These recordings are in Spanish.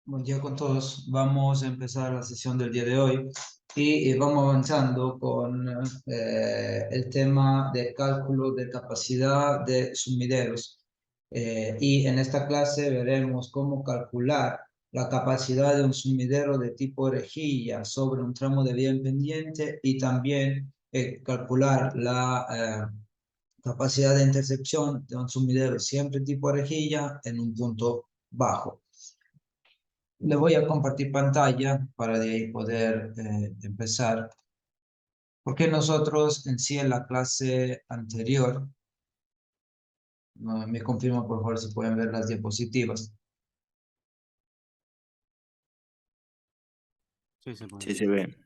Buen día con todos. Vamos a empezar la sesión del día de hoy y vamos avanzando con el tema de cálculo de capacidad de sumideros. Y en esta clase veremos cómo calcular la capacidad de un sumidero de tipo rejilla sobre un tramo de vía en pendiente y también calcular la capacidad de intercepción de un sumidero siempre tipo rejilla en un punto bajo. Le voy a compartir pantalla para de ahí poder empezar. Porque nosotros en sí en la clase anterior, me confirma por favor si pueden ver las diapositivas. Sí, se puede. Sí, se ve.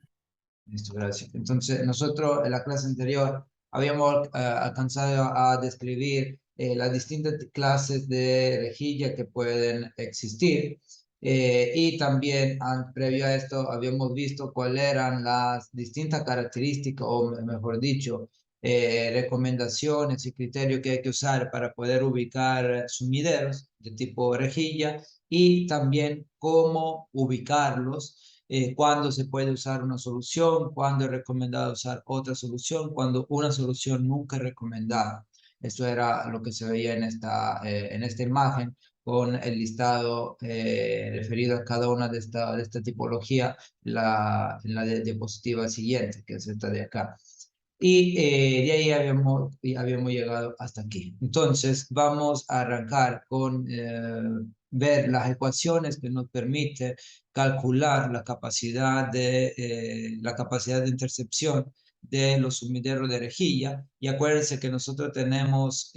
Listo, gracias. Entonces, nosotros en la clase anterior habíamos alcanzado a describir las distintas clases de rejilla que pueden existir. Y también, previo a esto, habíamos visto cuáles eran las distintas características, o mejor dicho, recomendaciones y criterios que hay que usar para poder ubicar sumideros de tipo rejilla y también cómo ubicarlos, cuándo se puede usar una solución, cuándo es recomendado usar otra solución, cuando una solución nunca es recomendada. Esto era lo que se veía en esta imagen con el listado referido a cada una de esta tipología en la diapositiva siguiente, que es esta de acá. Y de ahí habíamos llegado hasta aquí. Entonces, vamos a arrancar con ver las ecuaciones que nos permite calcular la capacidad de intercepción de los sumideros de rejilla. Y acuérdense que nosotros tenemos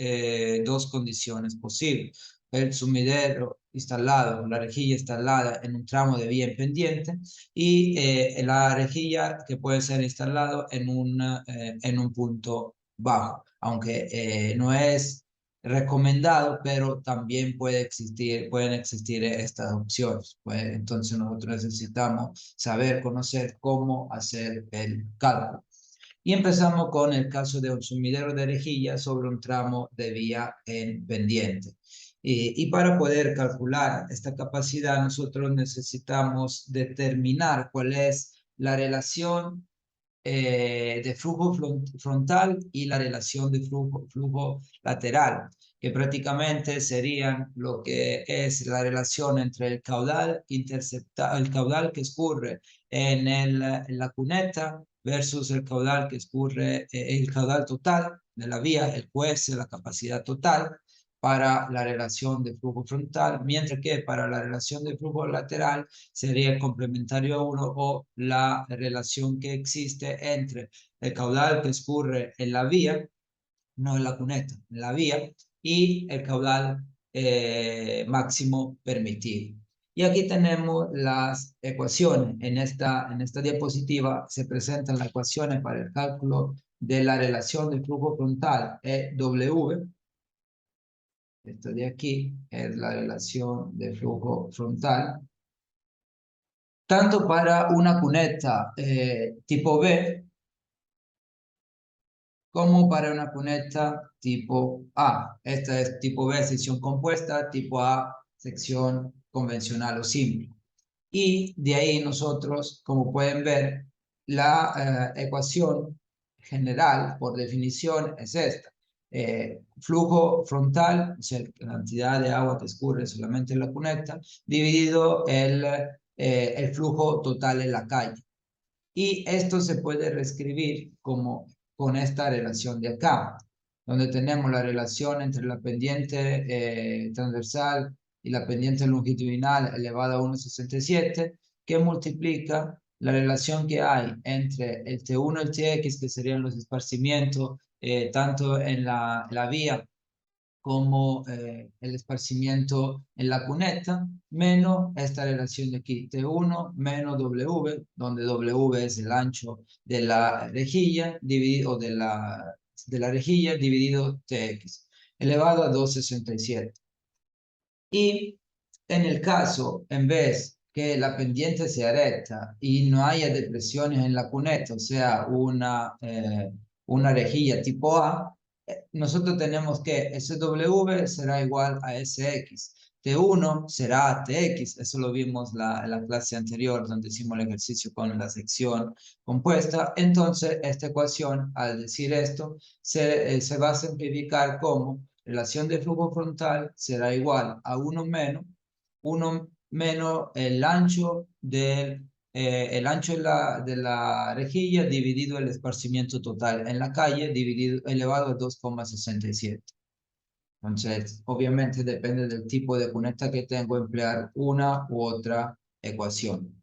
dos condiciones posibles. El sumidero instalado, la rejilla instalada en un tramo de vía en pendiente y la rejilla que puede ser instalado en un punto bajo, aunque no es recomendado, pero también pueden existir estas opciones. Pues, entonces nosotros necesitamos saber, conocer cómo hacer el cálculo. Y empezamos con el caso de un sumidero de rejilla sobre un tramo de vía en pendiente. Y para poder calcular esta capacidad, nosotros necesitamos determinar cuál es la relación de flujo frontal y la relación de flujo lateral, que prácticamente serían lo que es la relación entre el caudal el caudal que escurre en la cuneta versus el caudal que escurre, el caudal total de la vía, el QS, la capacidad total, para la relación de flujo frontal, mientras que para la relación de flujo lateral sería el complementario a uno o la relación que existe entre el caudal que escurre en la vía, no en la cuneta, en la vía, y el caudal máximo permitido. Y aquí tenemos las ecuaciones. En esta diapositiva se presentan las ecuaciones para el cálculo de la relación de flujo frontal EW. Esto de aquí es la relación de flujo frontal, tanto para una cuneta tipo B como para una cuneta tipo A. Esta es tipo B, sección compuesta, tipo A, sección convencional o simple. Y de ahí nosotros, como pueden ver, la ecuación general, por definición, es esta. Flujo frontal, o sea, la cantidad de agua que escurre solamente en la cuneta, dividido el flujo total en la calle. Y esto se puede reescribir como con esta relación de acá, donde tenemos la relación entre la pendiente transversal y la pendiente longitudinal elevada a 1,67, que multiplica la relación que hay entre el T1 y el TX, que serían los esparcimientos, tanto en la vía como el esparcimiento en la cuneta, menos esta relación de aquí, T1 menos W, donde W es el ancho de la rejilla, dividido de la rejilla, dividido TX, elevado a 2,67. Y en el caso, en vez que la pendiente sea recta y no haya depresiones en la cuneta, o sea, una rejilla tipo A, nosotros tenemos que SW será igual a SX. T1 será Tx, eso lo vimos en la clase anterior donde hicimos el ejercicio con la sección compuesta. Entonces, esta ecuación, al decir esto, se va a simplificar como relación de flujo frontal será igual a 1 menos el ancho el ancho de la rejilla dividido el esparcimiento total en la calle dividido elevado a 2,67. Entonces, obviamente depende del tipo de cuneta que tengo, emplear una u otra ecuación.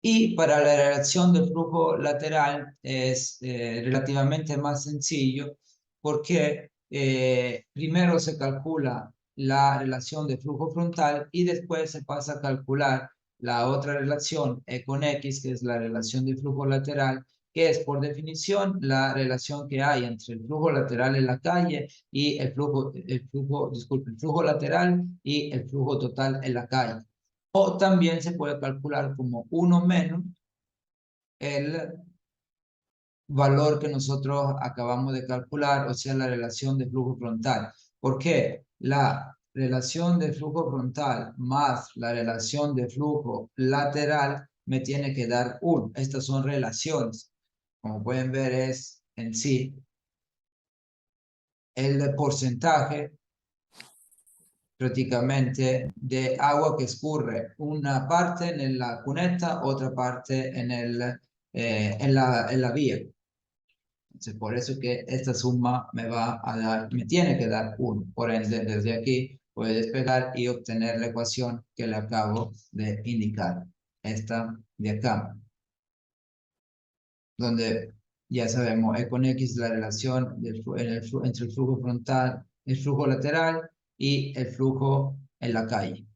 Y para la relación del flujo lateral es relativamente más sencillo porque primero se calcula la relación de flujo frontal y después se pasa a calcular la otra relación E con X, que es la relación de flujo lateral, que es por definición la relación que hay entre el flujo lateral en la calle y disculpe, el flujo lateral y el flujo total en la calle. O también se puede calcular como 1 menos el valor que nosotros acabamos de calcular, o sea, la relación de flujo frontal. ¿Por qué? La relación de flujo frontal más la relación de flujo lateral me tiene que dar 1. Estas son relaciones. Como pueden ver, es en sí el porcentaje prácticamente de agua que escurre una parte en la cuneta, otra parte en la vía. Entonces, por eso que esta suma me tiene que dar 1. Por ende, desde aquí puedo despegar y obtener la ecuación que le acabo de indicar. Esta de acá, donde ya sabemos, E con X la relación entre el flujo frontal, el flujo lateral y el flujo en la calle.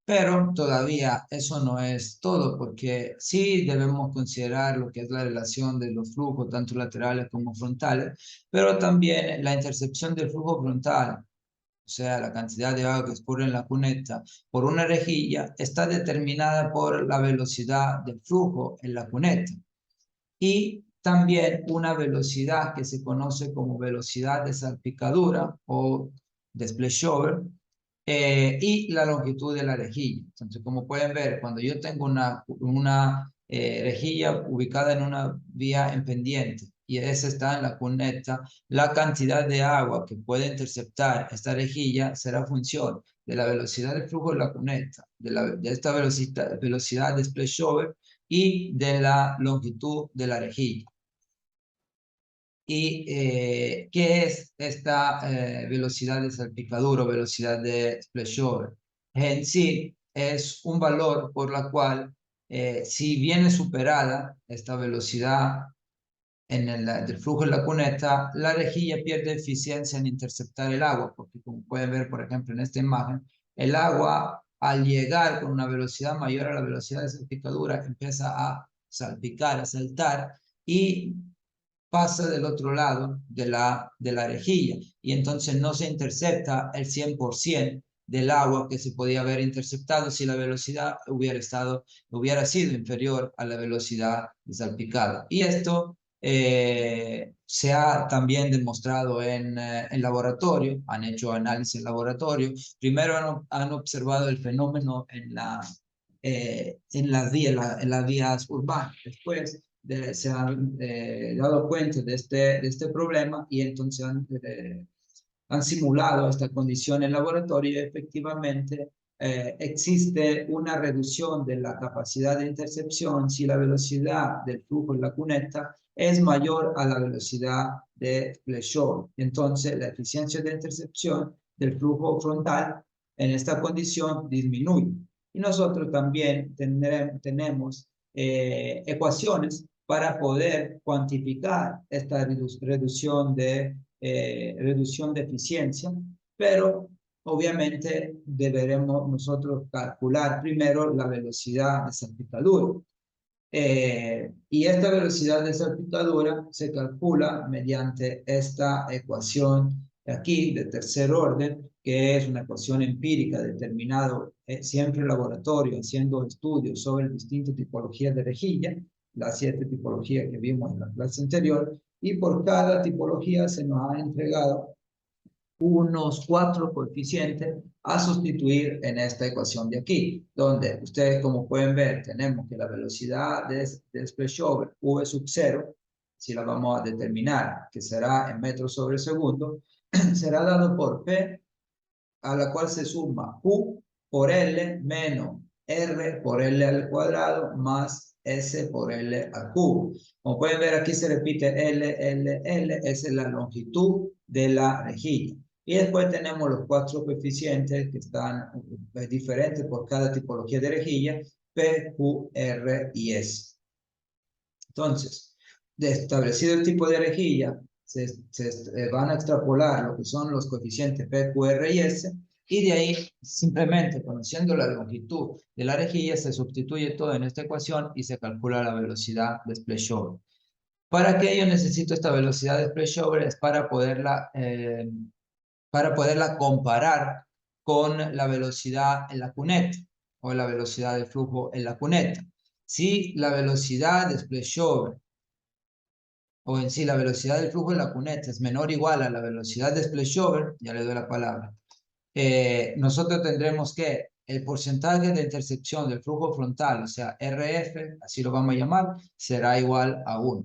Pero todavía eso no es todo, porque sí debemos considerar lo que es la relación de los flujos, tanto laterales como frontales, pero también la intercepción del flujo frontal, o sea, la cantidad de agua que escurre en la cuneta por una rejilla, está determinada por la velocidad del flujo en la cuneta. Y también una velocidad que se conoce como velocidad de salpicadura o de splashover, y la longitud de la rejilla. Entonces, como pueden ver, cuando yo tengo una rejilla ubicada en una vía en pendiente y esa está en la cuneta, la cantidad de agua que puede interceptar esta rejilla será función de la velocidad del flujo de la cuneta, de esta velocidad de splashover y de la longitud de la rejilla. ¿Y qué es esta velocidad de salpicadura o velocidad de splashover? En sí es un valor por la cual si viene superada esta velocidad del flujo en la cuneta, la rejilla pierde eficiencia en interceptar el agua, porque como pueden ver, por ejemplo, en esta imagen, el agua al llegar con una velocidad mayor a la velocidad de salpicadura empieza a salpicar, a saltar y pasa del otro lado de la rejilla y entonces no se intercepta el 100% del agua que se podía haber interceptado si la velocidad hubiera sido inferior a la velocidad de salpicada. Y esto se ha también demostrado en laboratorio, han hecho análisis en laboratorio. Primero han observado el fenómeno en las vías urbanas. Después se han dado cuenta de este problema y entonces han simulado esta condición en laboratorio y efectivamente existe una reducción de la capacidad de intercepción si la velocidad del flujo en la cuneta es mayor a la velocidad de flashover. Entonces, la eficiencia de intercepción del flujo frontal en esta condición disminuye. Y nosotros también tenemos ecuaciones para poder cuantificar esta reducción de eficiencia, pero obviamente deberemos nosotros calcular primero la velocidad de salpicadura. Y esta velocidad de salpicadura se calcula mediante esta ecuación aquí de tercer orden, que es una ecuación empírica determinada siempre en laboratorio, haciendo estudios sobre distintas tipologías de rejilla, las 7 tipologías que vimos en la clase anterior, y por cada tipología se nos ha entregado unos 4 coeficientes a sustituir en esta ecuación de aquí, donde ustedes como pueden ver tenemos que la velocidad de splashover v sub 0, si la vamos a determinar, que será en metros sobre segundo, será dado por P, a la cual se suma Q por L menos R por L al cuadrado más S por L al cubo. Como pueden ver, aquí se repite L, L, L, esa es la longitud de la rejilla. Y después tenemos los 4 coeficientes que están diferentes por cada tipología de rejilla, P, Q, R y S. Entonces, de establecido el tipo de rejilla, se van a extrapolar lo que son los coeficientes P, Q, R y S, y de ahí, simplemente conociendo la longitud de la rejilla, se sustituye todo en esta ecuación y se calcula la velocidad de splashover. Para que yo necesito esta velocidad de splashover es para poderla comparar con la velocidad en la cuneta o la velocidad de flujo en la cuneta. Si la velocidad de splashover o en sí la velocidad del flujo en la cuneta es menor o igual a la velocidad de splashover, ya le doy la palabra, nosotros tendremos que el porcentaje de intercepción del flujo frontal, o sea, RF, así lo vamos a llamar, será igual a 1.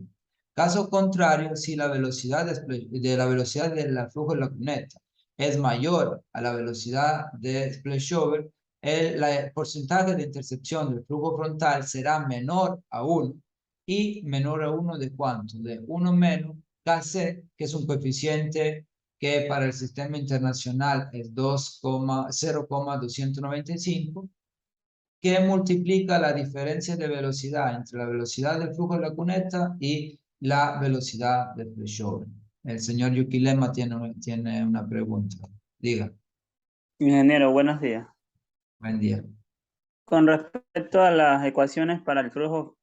Caso contrario, si la velocidad la velocidad del flujo en la cuneta es mayor a la velocidad de splashover, el porcentaje de intercepción del flujo frontal será menor a 1 y menor a 1 de cuánto? De 1 menos Kc, que es un coeficiente que para el sistema internacional es 0,295, que multiplica la diferencia de velocidad entre la velocidad del flujo de la cuneta y la velocidad del splashover. El señor Yukilema tiene una pregunta. Diga. Ingeniero, buenos días. Buen día. Con respecto a las ecuaciones para el flujo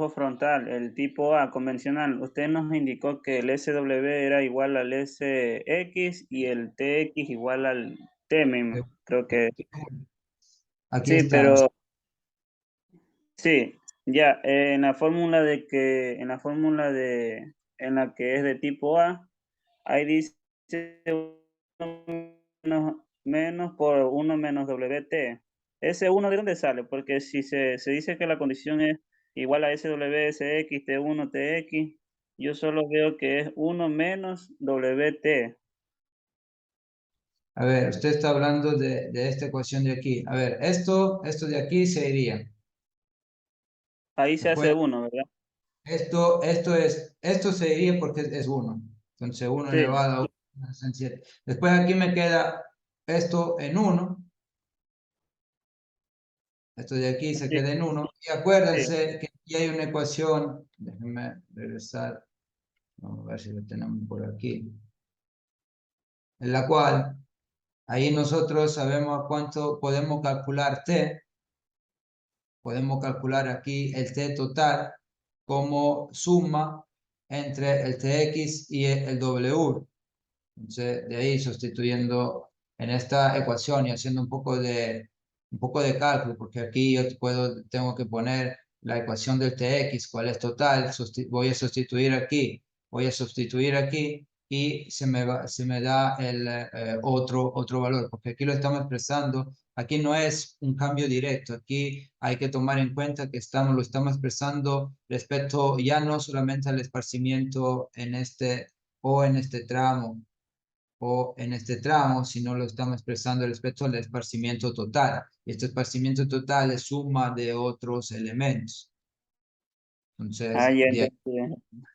frontal, el tipo A convencional, usted nos indicó que el SW era igual al SX y el TX igual al T mismo. Creo que Aquí sí, está. pero sí, ya, en la que es de tipo A, ahí dice menos por 1 menos WT. ¿Ese 1 de dónde sale? Porque si se dice que la condición es igual a SW, SX, T1, TX, yo solo veo que es 1 menos WT. A ver, usted está hablando de esta ecuación de aquí. A ver, esto de aquí se iría. Ahí se Después hace 1, ¿verdad? esto se diría porque es 1. Entonces 1 Sí, elevado a 1 es en 7. Después aquí me queda esto en 1. Esto de aquí se sí, queda en 1. Y sí. acuérdense que aquí hay una ecuación. Déjenme regresar. Vamos a ver si lo tenemos por aquí. En la cual ahí nosotros sabemos a cuánto podemos calcular T. Podemos calcular aquí el T total como suma entre el Tx y el W. Entonces, de ahí sustituyendo en esta ecuación y haciendo un poco de cálculo, porque aquí yo tengo que poner la ecuación del Tx, cuál es total, voy a sustituir aquí, y se me da el otro valor, porque aquí lo estamos expresando, aquí no es un cambio directo, aquí hay que tomar en cuenta que lo estamos expresando respecto ya no solamente al esparcimiento en este tramo, sino lo estamos expresando respecto al esparcimiento total. Y este esparcimiento total es suma de otros elementos. Ah, Entonces, ya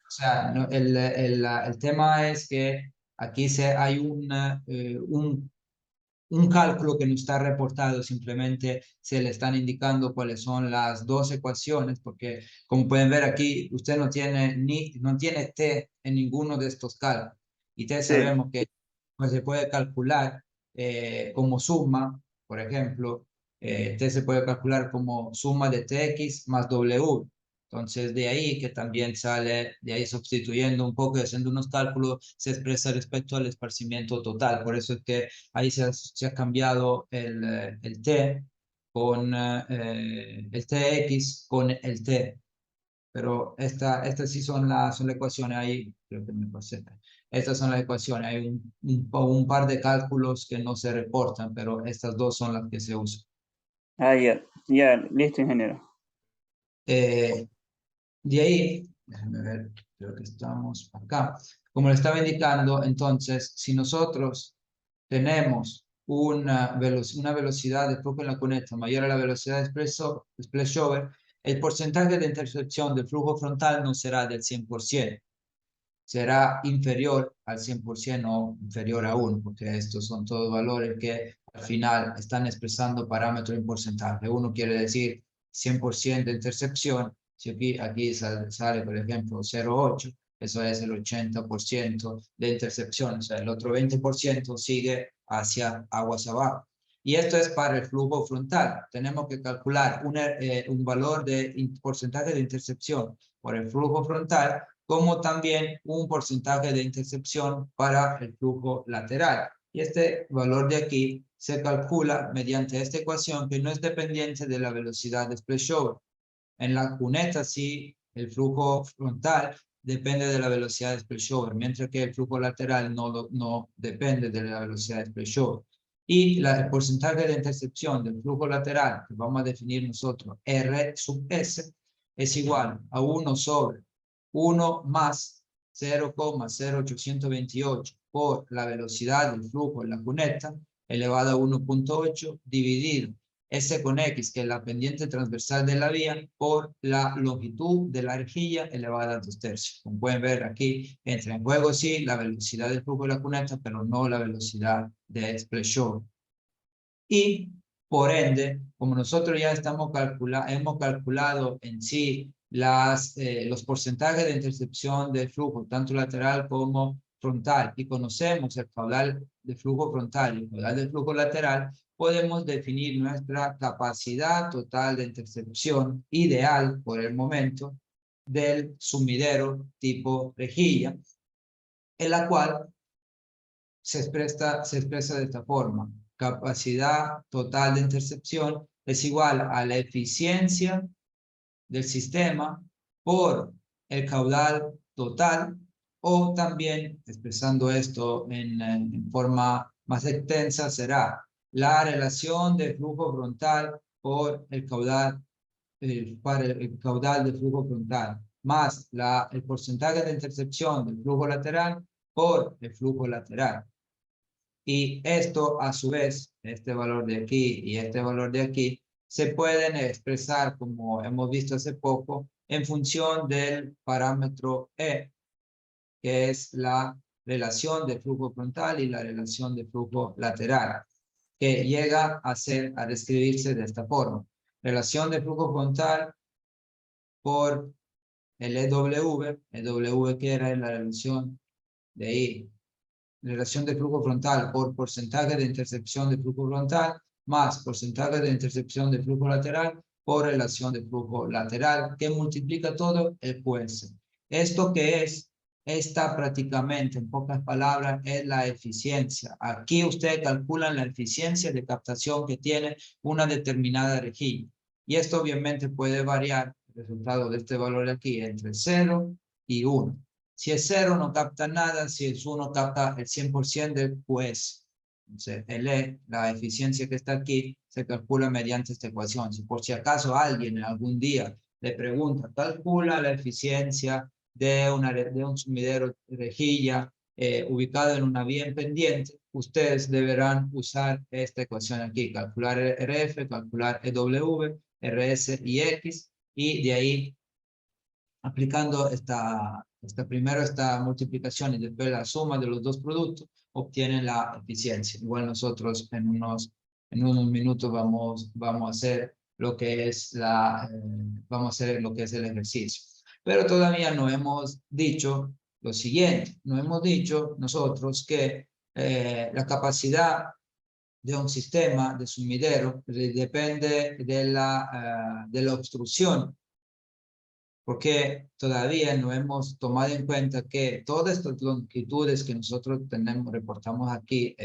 o sea, el tema es que aquí hay un cálculo que no está reportado, simplemente se le están indicando cuáles son las dos ecuaciones, porque como pueden ver aquí, usted no tiene t en ninguno de estos cálculos. Y t sí. sabemos que pues, se puede calcular como suma, por ejemplo, t se puede calcular como suma de tx más w. Entonces, de ahí que también sale, de ahí sustituyendo un poco y haciendo unos cálculos, se expresa respecto al esparcimiento total. Por eso es que ahí se ha cambiado el T con el TX con el T. Pero estas sí son las ecuaciones ahí, creo que me pasé. Estas son las ecuaciones. Hay un par de cálculos que no se reportan, pero estas dos son las que se usan. Ah, ya, listo, ingeniero. De ahí, déjame ver, creo que estamos acá. Como le estaba indicando, entonces, si nosotros tenemos una velocidad de flujo en la cuneta mayor a la velocidad de splashover, el porcentaje de intercepción del flujo frontal no será del 100%. Será inferior al 100% o inferior a 1, porque estos son todos valores que al final están expresando parámetros en porcentaje. 1 quiere decir 100% de intercepción. Si aquí sale, por ejemplo, 0,8, eso es el 80% de intercepción. O sea, el otro 20% sigue hacia aguas abajo. Y esto es para el flujo frontal. Tenemos que calcular un valor de porcentaje de intercepción por el flujo frontal, como también un porcentaje de intercepción para el flujo lateral. Y este valor de aquí se calcula mediante esta ecuación que no es dependiente de la velocidad de splashover. En la cuneta sí, el flujo frontal depende de la velocidad de splashover, mientras que el flujo lateral no depende de la velocidad de splashover. Y el porcentaje de intercepción del flujo lateral, que vamos a definir nosotros, R sub S, es igual a 1 sobre 1 más 0,0828 por la velocidad del flujo en la cuneta, elevado a 1,8, dividido S con X, que es la pendiente transversal de la vía, por la longitud de la rejilla elevada a 2/3. Como pueden ver aquí, entra en juego sí la velocidad del flujo de la cuneta, pero no la velocidad de splashover. Y por ende, como nosotros ya hemos calculado en sí los porcentajes de intercepción del flujo, tanto lateral como frontal, y conocemos el caudal de flujo frontal y el caudal de flujo lateral, podemos definir nuestra capacidad total de intercepción ideal por el momento del sumidero tipo rejilla, en la cual se expresa de esta forma. Capacidad total de intercepción es igual a la eficiencia del sistema por el caudal total, o también, expresando esto en forma más extensa, será la relación de flujo frontal por el caudal, para el caudal de flujo frontal, más el porcentaje de intercepción del flujo lateral por el flujo lateral. Y esto, a su vez, este valor de aquí y este valor de aquí, se pueden expresar, como hemos visto hace poco, en función del parámetro E, que es la relación de flujo frontal y la relación de flujo lateral, que llega a describirse de esta forma. Relación de flujo frontal por el EW que era la relación de ahí, relación de flujo frontal por porcentaje de intercepción de flujo frontal más porcentaje de intercepción de flujo lateral por relación de flujo lateral, que multiplica todo el QS. ¿Esto qué es? Esta prácticamente, en pocas palabras, es la eficiencia. Aquí ustedes calculan la eficiencia de captación que tiene una determinada rejilla. Y esto obviamente puede variar, el resultado de este valor aquí, entre 0 y 1. Si es 0 no capta nada, si es 1 capta el 100% del QS. Entonces, la eficiencia que está aquí, se calcula mediante esta ecuación. Si por si acaso alguien en algún día le pregunta, calcula la eficiencia de un sumidero de rejilla ubicado en una vía en pendiente, ustedes deberán usar esta ecuación aquí, calcular RF, calcular EW, RS y X, y de ahí, aplicando primero esta multiplicación y después la suma de los dos productos, obtienen la eficiencia. Igual nosotros en unos minutos vamos a hacer lo que es vamos a hacer lo que es el ejercicio. Pero todavía no hemos dicho lo siguiente, no hemos dicho nosotros que la capacidad de un sistema de sumidero depende de la obstrucción, porque todavía no hemos tomado en cuenta que todas estas longitudes que nosotros reportamos aquí,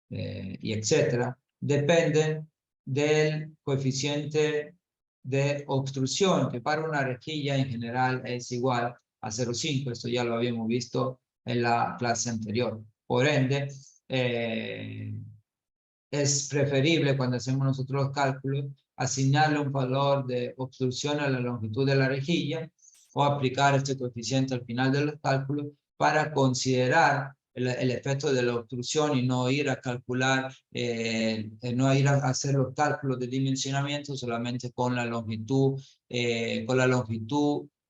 y etcétera, dependen del coeficiente de obstrucción, que para una rejilla en general es igual a 0,5. Esto ya lo habíamos visto en la clase anterior. Por ende, es preferible cuando hacemos nosotros los cálculos asignarle un valor de obstrucción a la longitud de la rejilla o aplicar este coeficiente al final de los cálculos para considerar el efecto de la obstrucción y no ir a calcular, no ir a hacer los cálculos de dimensionamiento solamente con la longitud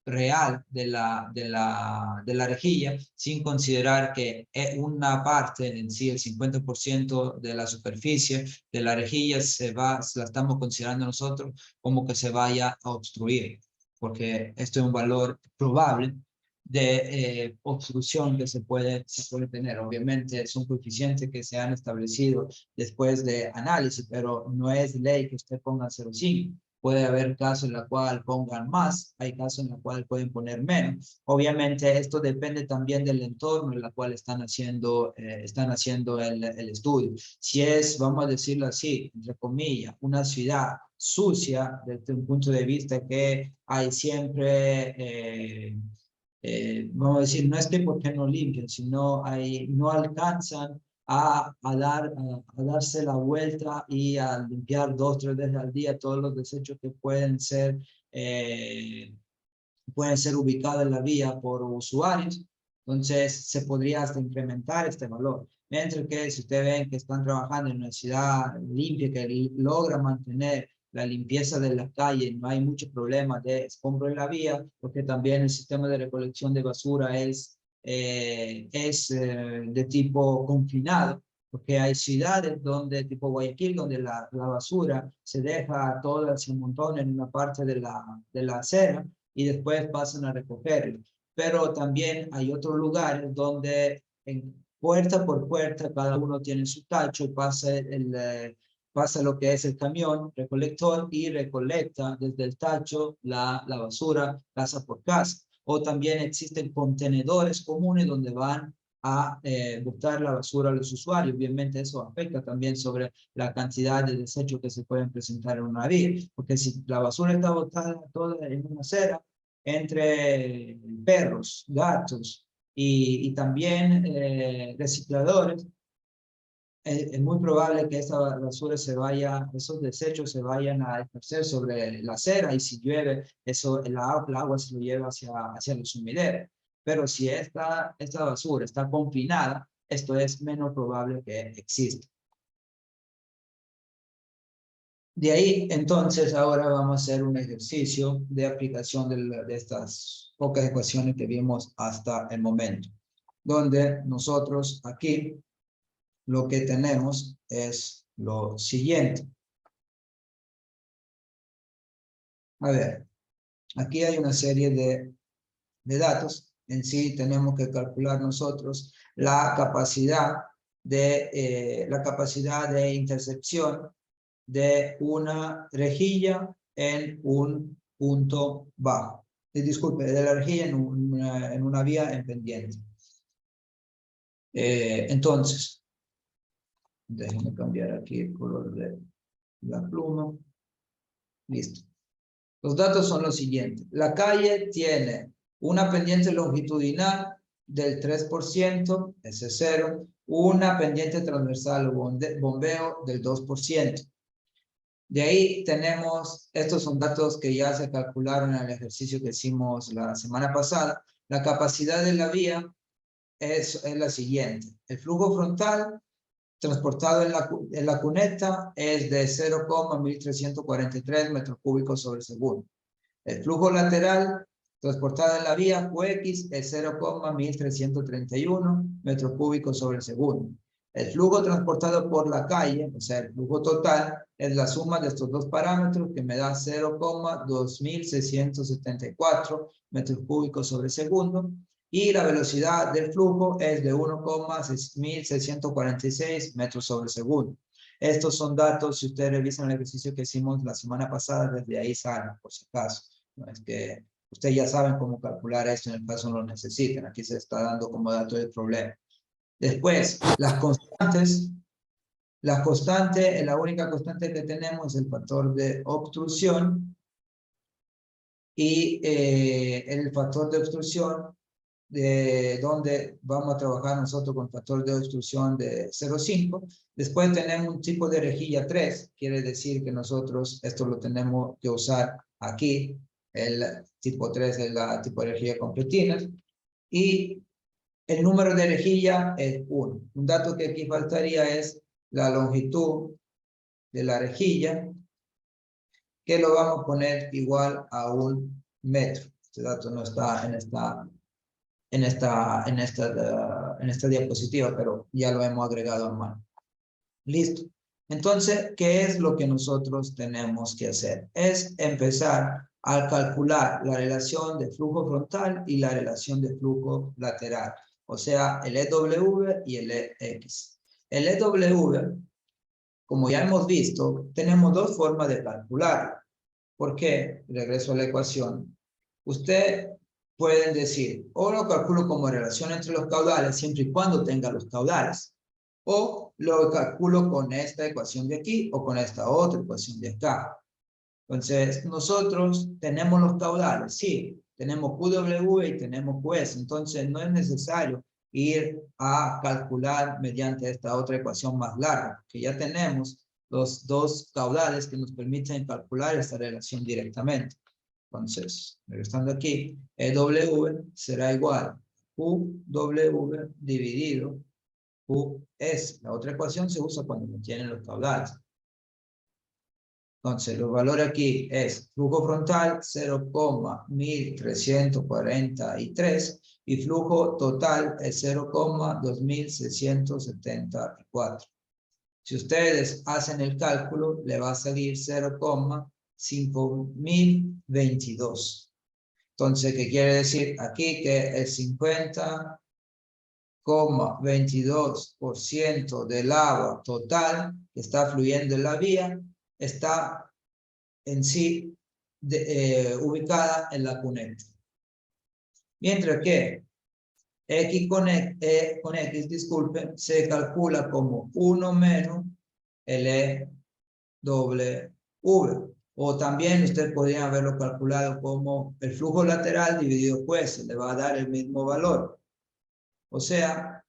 real de la rejilla, sin considerar que una parte en sí, el 50% de la superficie de la rejilla la estamos considerando nosotros como que se vaya a obstruir, porque esto es un valor probable de obstrucción que se puede tener. Obviamente son coeficientes que se han establecido después de análisis, pero no es ley que usted ponga 0,5. Puede haber casos en los cuales pongan más, hay casos en los cuales pueden poner menos. Obviamente esto depende también del entorno en el cual están haciendo el estudio. Si es, vamos a decirlo así, entre comillas, una ciudad sucia desde un punto de vista que hay siempre, vamos a decir, no es que porque no limpian, sino no alcanzan a darse la vuelta y a limpiar 2 o 3 veces al día todos los desechos que pueden ser ubicados en la vía por usuarios. Entonces se podría hasta incrementar este valor. Mientras que si ustedes ven que están trabajando en una ciudad limpia, que logra mantener la limpieza de la calle, no hay mucho problema de escombro en la vía, porque también el sistema de recolección de basura es de tipo confinado, porque hay ciudades donde, tipo Guayaquil, donde la basura se deja toda, se montona en una parte de la acera y después pasan a recogerlo. Pero también hay otros lugares donde puerta por puerta cada uno tiene su tacho, pasa lo que es el camión recolector y recolecta desde el tacho la basura casa por casa. O también existen contenedores comunes donde van a botar la basura a los usuarios. Obviamente eso afecta también sobre la cantidad de desechos que se pueden presentar en una vía, porque si la basura está botada toda en una acera, entre perros, gatos y también recicladores, es muy probable que esa basura esos desechos se vayan a esparcer sobre la acera y si llueve, el agua se lo lleva hacia los sumideros. Pero si esta basura está confinada, esto es menos probable que exista. De ahí, entonces, ahora vamos a hacer un ejercicio de aplicación de estas pocas ecuaciones que vimos hasta el momento, donde nosotros aquí lo que tenemos es lo siguiente. A ver, aquí hay una serie de datos. En sí tenemos que calcular nosotros la capacidad de intercepción de una rejilla en un punto bajo. Disculpe, de la rejilla en una vía en pendiente. Entonces, déjenme cambiar aquí el color de la pluma. Listo. Los datos son los siguientes. La calle tiene una pendiente longitudinal del 3%, ese es 0, una pendiente transversal o bombeo del 2%. De ahí tenemos, estos son datos que ya se calcularon en el ejercicio que hicimos la semana pasada. La capacidad de la vía es la siguiente. El flujo frontal transportado en la cuneta es de 0,1343 metros cúbicos sobre segundo. El flujo lateral transportado en la vía QX es 0,1331 metros cúbicos sobre segundo. El flujo transportado por la calle, o sea, el flujo total, es la suma de estos dos parámetros que me da 0,2674 metros cúbicos sobre segundo. Y la velocidad del flujo es de 1,1646 metros sobre segundo. Estos son datos, si ustedes revisan el ejercicio que hicimos la semana pasada, desde ahí salen, por si acaso. No es que ustedes ya saben cómo calcular esto en el caso no lo necesiten. Aquí se está dando como dato del problema. Después, las constantes. La única constante que tenemos es el factor de obstrucción. Y el factor de obstrucción de donde vamos a trabajar nosotros con factor de obstrucción de 0,5. Después tenemos un tipo de rejilla 3, quiere decir que nosotros esto lo tenemos que usar aquí. El tipo 3 es la tipo de rejilla con pletinas. Y el número de rejilla es 1. Un dato que aquí faltaría es la longitud de la rejilla, que lo vamos a poner igual a 1 metro. Este dato no está en esta diapositiva, pero ya lo hemos agregado a mano. Listo. Entonces, ¿qué es lo que nosotros tenemos que hacer? Es empezar a calcular la relación de flujo frontal y la relación de flujo lateral, o sea, el EW y el EX. El EW, como ya hemos visto, tenemos dos formas de calcularlo. ¿Por qué? Regreso a la ecuación. Usted puede decir, o lo calculo como relación entre los caudales, siempre y cuando tenga los caudales, o lo calculo con esta ecuación de aquí, o con esta otra ecuación de acá. Entonces, nosotros tenemos los caudales, sí, tenemos QW y tenemos QS, entonces no es necesario ir a calcular mediante esta otra ecuación más larga, que ya tenemos los dos caudales que nos permiten calcular esta relación directamente. Entonces, regresando aquí, EW será igual a QW dividido QS. La otra ecuación se usa cuando no tienen los caudales. Entonces, los valores aquí es flujo frontal 0,1343 y flujo total es 0,2674. Si ustedes hacen el cálculo, le va a salir 0,5022. Entonces, ¿qué quiere decir aquí? Que el 50,22% del agua total que está fluyendo en la vía está en sí ubicada en la cuneta. Mientras que X con X, disculpen, se calcula como 1 menos el EW. O también usted podría haberlo calculado como el flujo lateral dividido pues, le va a dar el mismo valor. O sea,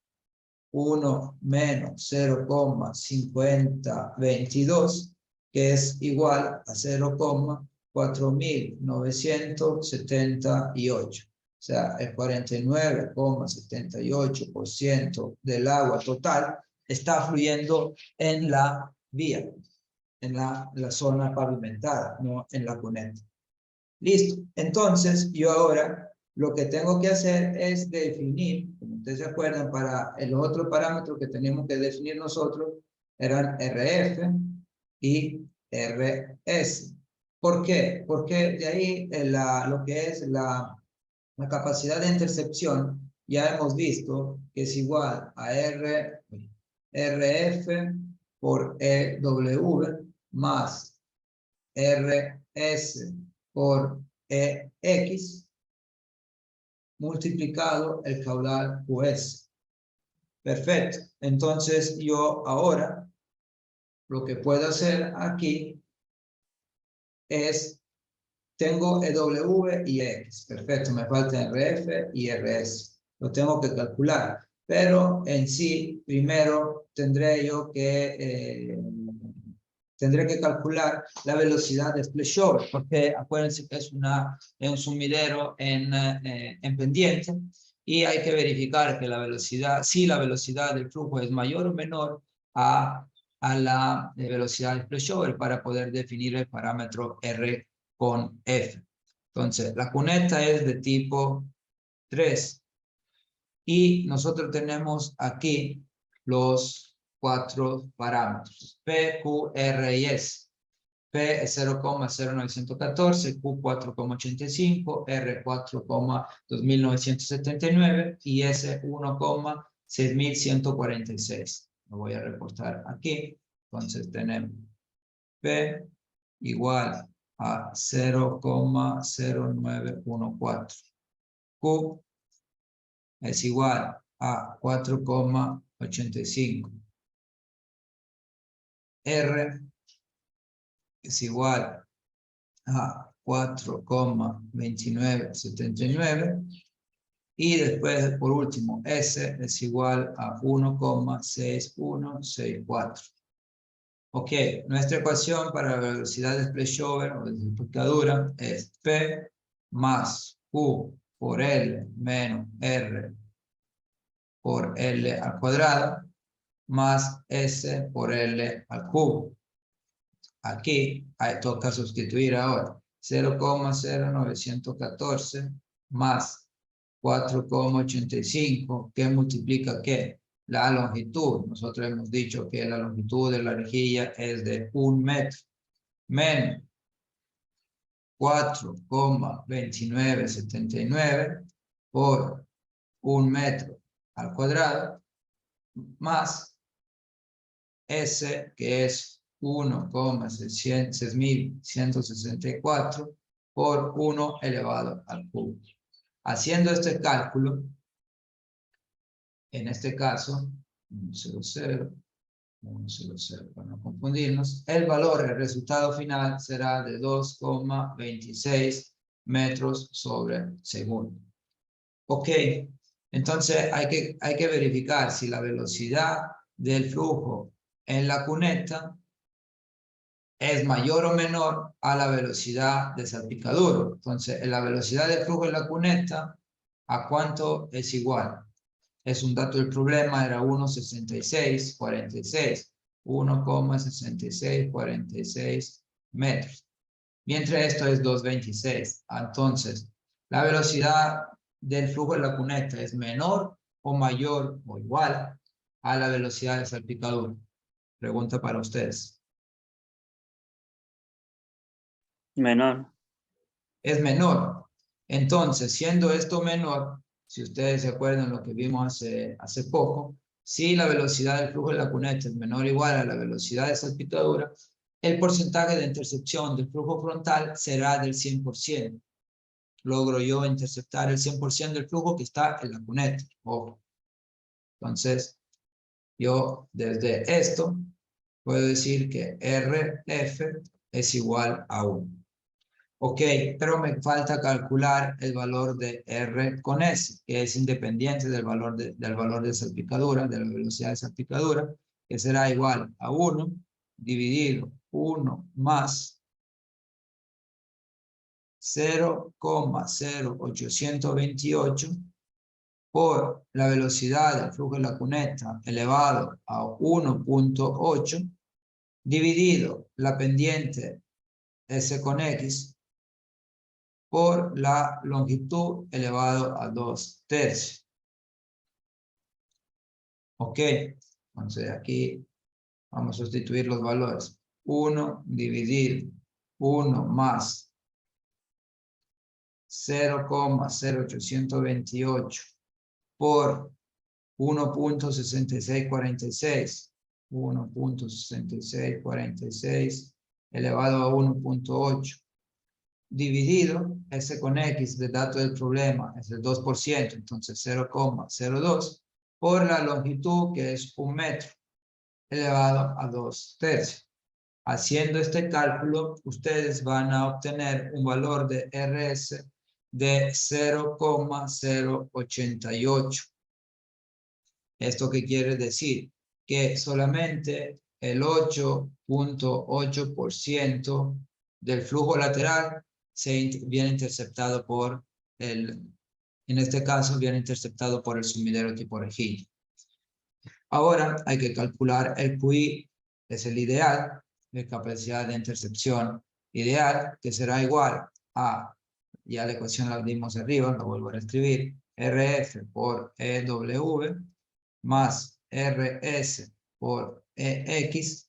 1 menos 0,5022, que es igual a 0,4978. O sea, el 49,78% del agua total está fluyendo en la vía, en la zona pavimentada, no en la cuneta. Listo. Entonces, yo ahora lo que tengo que hacer es definir, como ustedes se acuerdan, para los otros parámetros que teníamos que definir nosotros, eran RF y RS. ¿Por qué? Porque de ahí lo que es la capacidad de intercepción, ya hemos visto que es igual a RF por EW más RS por EX multiplicado el caudal QS. Perfecto. Entonces yo ahora lo que puedo hacer aquí es, tengo EW y X. Perfecto, me falta RF y RS. Lo tengo que calcular. Pero en sí, primero tendré que calcular la velocidad de splashover, porque acuérdense que es un sumidero en pendiente y hay que verificar que la velocidad, si la velocidad del flujo es mayor o menor a la velocidad de splashover para poder definir el parámetro R con F. Entonces, la cuneta es de tipo 3 y nosotros tenemos aquí los 4 parámetros, P, Q, R y S. P es 0,0914, Q 4,85, R 4,2979 y S 1,6146. Lo voy a reportar aquí. Entonces tenemos P igual a 0,0914. Q es igual a 4,85. R es igual a 4,2979 Y después, por último, S es igual a 1,6164. Ok, nuestra ecuación para la velocidad de flashover o de desembocadura es P más Q por L menos R por L al cuadrado más S por L al cubo. Aquí toca sustituir ahora 0,0914 más 4,85, que multiplica ¿qué? La longitud. Nosotros hemos dicho que la longitud de la rejilla es de 1 metro, menos 4,2979 por 1 metro al cuadrado, más S, que es 1,6164 por 1 elevado al cubo. Haciendo este cálculo, en este caso, 1,00, 1,00, para no confundirnos, el valor, el resultado final será de 2,26 metros sobre segundo. Ok, entonces hay que verificar si la velocidad del flujo en la cuneta es mayor o menor a la velocidad de salpicadura. Entonces, la velocidad del flujo en la cuneta, ¿a cuánto es igual? Es un dato del problema, era 1,6646, 1,6646 metros. Mientras esto es 2,26. Entonces, la velocidad del flujo en la cuneta es menor o mayor o igual a la velocidad de salpicadura. Pregunta para ustedes. Menor. Es menor. Entonces, siendo esto menor, si ustedes se acuerdan lo que vimos hace poco, si la velocidad del flujo de la cuneta es menor o igual a la velocidad de salpicadura, el porcentaje de intercepción del flujo frontal será del 100%. Logro yo interceptar el 100% del flujo que está en la cuneta. Ojo. Entonces, yo desde esto puedo decir que RF es igual a 1. Ok, pero me falta calcular el valor de R con S, que es independiente del valor de salpicadura, de la velocidad de salpicadura, que será igual a 1 dividido 1 más 0,0828 por la velocidad del flujo de la cuneta elevado a 1,8 dividido la pendiente S con X por la longitud elevado a 2/3. Ok, entonces aquí vamos a sustituir los valores. 1 dividido 1 más 0,0828 por 1,6646. 1,6646 elevado a 1,8. Dividido, S con X del dato del problema es el 2%, entonces 0,02 por la longitud que es 1 metro elevado a 2/3. Haciendo este cálculo, ustedes van a obtener un valor de RS de 0,088. ¿Esto qué quiere decir? Que solamente el 8,8% del flujo lateral viene interceptado por en este caso viene interceptado por el sumidero tipo rejilla. Ahora hay que calcular el QI, es el ideal, de capacidad de intercepción ideal, que será igual a, ya la ecuación la dimos arriba, la vuelvo a escribir, RF por EW más RS por EX,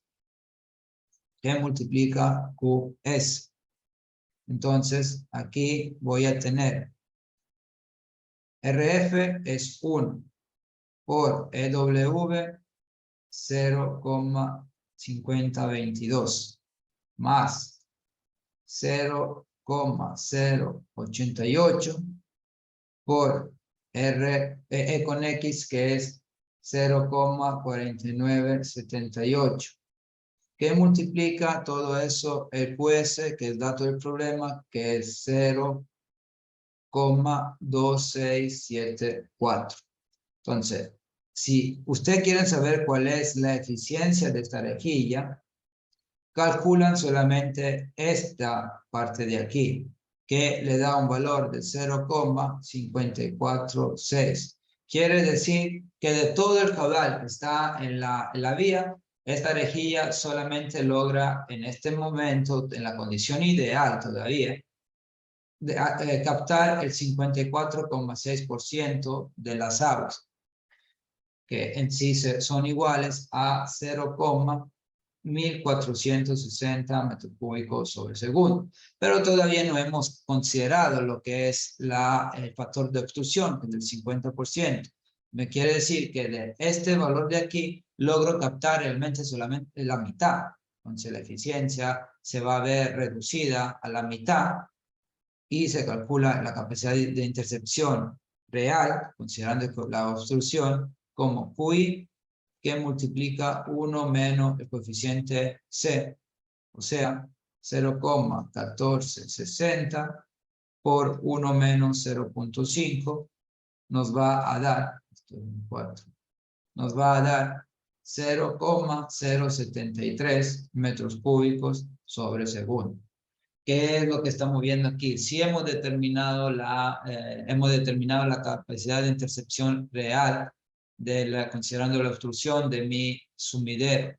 que multiplica QS. Entonces, aquí voy a tener RF es 1 por EW 0,5022 más 0,088 por E con X, que es 0,4978. ¿Qué multiplica todo eso? El QS, que es dato del problema, que es 0,2674. Entonces, si usted quiere saber cuál es la eficiencia de esta rejilla, calculan solamente esta parte de aquí, que le da un valor de 0,546. Quiere decir que de todo el caudal que está en la vía, esta rejilla solamente logra en este momento, en la condición ideal todavía, captar el 54,6% de las aguas, que en sí son iguales a 0,1460 metros cúbicos sobre segundo. Pero todavía no hemos considerado lo que es el factor de obstrucción, que es del 50%. Me quiere decir que de este valor de aquí logro captar realmente solamente la mitad. Entonces la eficiencia se va a ver reducida a la mitad y se calcula la capacidad de intercepción real, considerando la obstrucción, como QI, que multiplica 1 menos el coeficiente C, o sea, 0,1460 por 1 menos 0,5 nos va a dar, nos va a dar 0,073 metros cúbicos sobre segundo. ¿Qué es lo que estamos viendo aquí? Si hemos determinado la capacidad de intercepción real considerando la obstrucción de mi sumidero,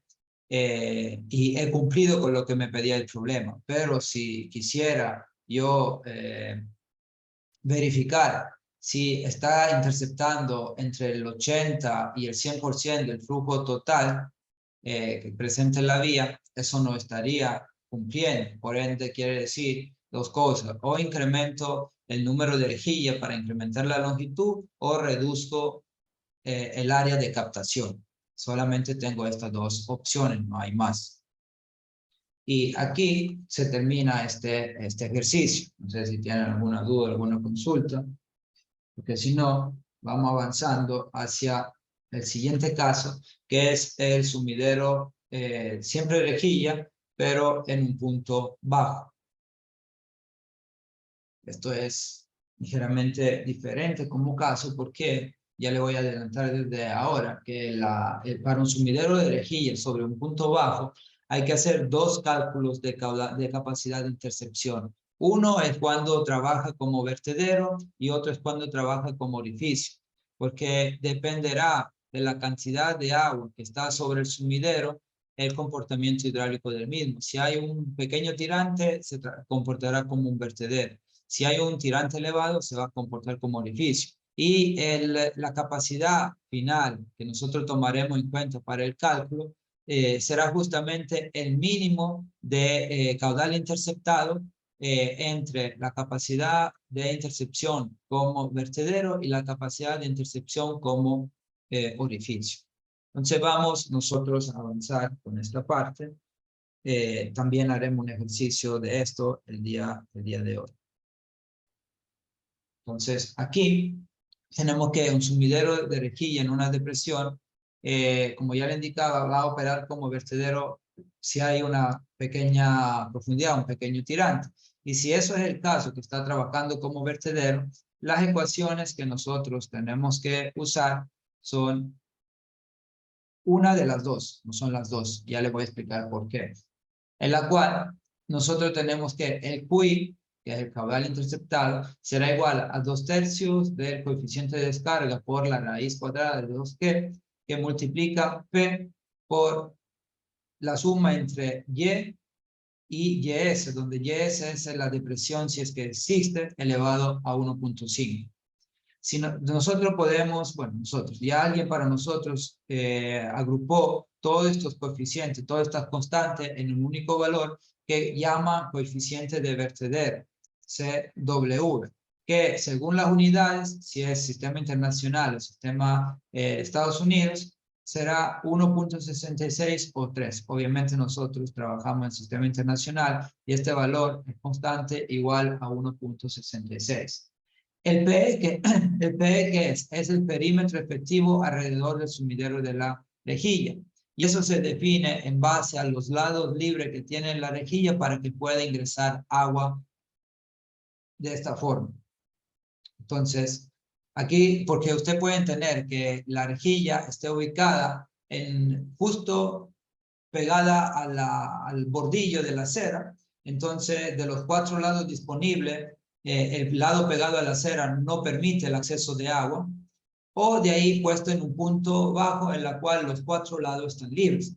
y he cumplido con lo que me pedía el problema. Pero si quisiera yo verificar si está interceptando entre el 80 y el 100% del flujo total que presenta en la vía, eso no estaría cumpliendo. Por ende, quiere decir dos cosas: o incremento el número de rejillas para incrementar la longitud, o reduzco el área de captación. Solamente tengo estas dos opciones, no hay más. Y aquí se termina este ejercicio. No sé si tienen alguna duda, alguna consulta, porque si no, vamos avanzando hacia el siguiente caso, que es el sumidero siempre rejilla, pero en un punto bajo. Esto es ligeramente diferente como caso, porque ya le voy a adelantar desde ahora que para un sumidero de rejilla sobre un punto bajo hay que hacer dos cálculos de capacidad de intercepción. Uno es cuando trabaja como vertedero y otro es cuando trabaja como orificio, porque dependerá de la cantidad de agua que está sobre el sumidero el comportamiento hidráulico del mismo. Si hay un pequeño tirante, se comportará como un vertedero. Si hay un tirante elevado, se va a comportar como orificio. Y la capacidad final que nosotros tomaremos en cuenta para el cálculo será justamente el mínimo de caudal interceptado entre la capacidad de intercepción como vertedero y la capacidad de intercepción como orificio. Entonces vamos nosotros a avanzar con esta parte. También haremos un ejercicio de esto el día de hoy. Entonces, aquí tenemos que un sumidero de rejilla en una depresión, como ya le indicaba, va a operar como vertedero si hay una pequeña profundidad, un pequeño tirante. Y si eso es el caso, que está trabajando como vertedero, las ecuaciones que nosotros tenemos que usar son una de las dos, no son las dos. Ya le voy a explicar por qué. En la cual nosotros tenemos que el QI, que es el caudal interceptado, será igual a 2/3 del coeficiente de descarga por la raíz cuadrada de 2G, que multiplica P por la suma entre Y y YS, donde YS es la depresión, si es que existe, elevado a 1.5. Si nosotros podemos, bueno, ya alguien para nosotros agrupó todos estos coeficientes, todas estas constantes en un único valor que llama coeficiente de vertedero, CW, que según las unidades, si es sistema internacional o sistema Estados Unidos, será 1.66 o 3. Obviamente nosotros trabajamos en sistema internacional y este valor es constante, igual a 1.66. El PE, ¿qué es? Es el perímetro efectivo alrededor del sumidero de la rejilla. Y eso se define en base a los lados libres que tiene la rejilla para que pueda ingresar agua de esta forma. Entonces, aquí, porque usted puede entender que la rejilla esté ubicada justo pegada al bordillo de la acera, entonces de los 4 lados disponibles, el lado pegado a la acera no permite el acceso de agua, o de ahí puesto en un punto bajo en la cual los 4 lados están libres.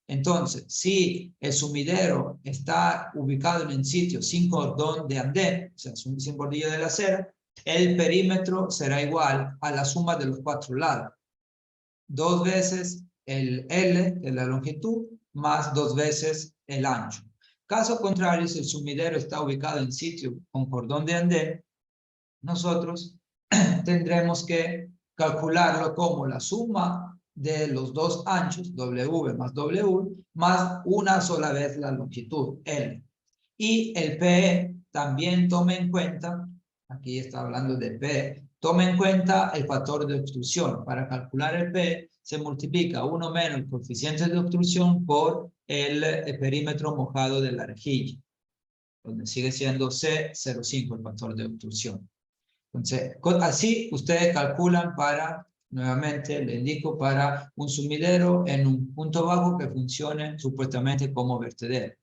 Entonces, si el sumidero está ubicado en un sitio sin cordón de andén, o sea, sin bordillo de la acera, el perímetro será igual a la suma de los 4 lados. 2 veces el L de la longitud más 2 veces el ancho. Caso contrario, si el sumidero está ubicado en sitio con cordón de andén, nosotros tendremos que calcularlo como la suma de los 2 anchos, W más una sola vez la longitud, L. Y el PE también tome en cuenta, aquí está hablando de PE, tome en cuenta el factor de obstrucción. Para calcular el PE se multiplica 1 menos el coeficiente de obstrucción por el perímetro mojado de la rejilla, donde sigue siendo C0,5 el factor de obstrucción. Entonces, así ustedes calculan para, nuevamente le indico, para un sumidero en un punto bajo que funcione supuestamente como vertedero.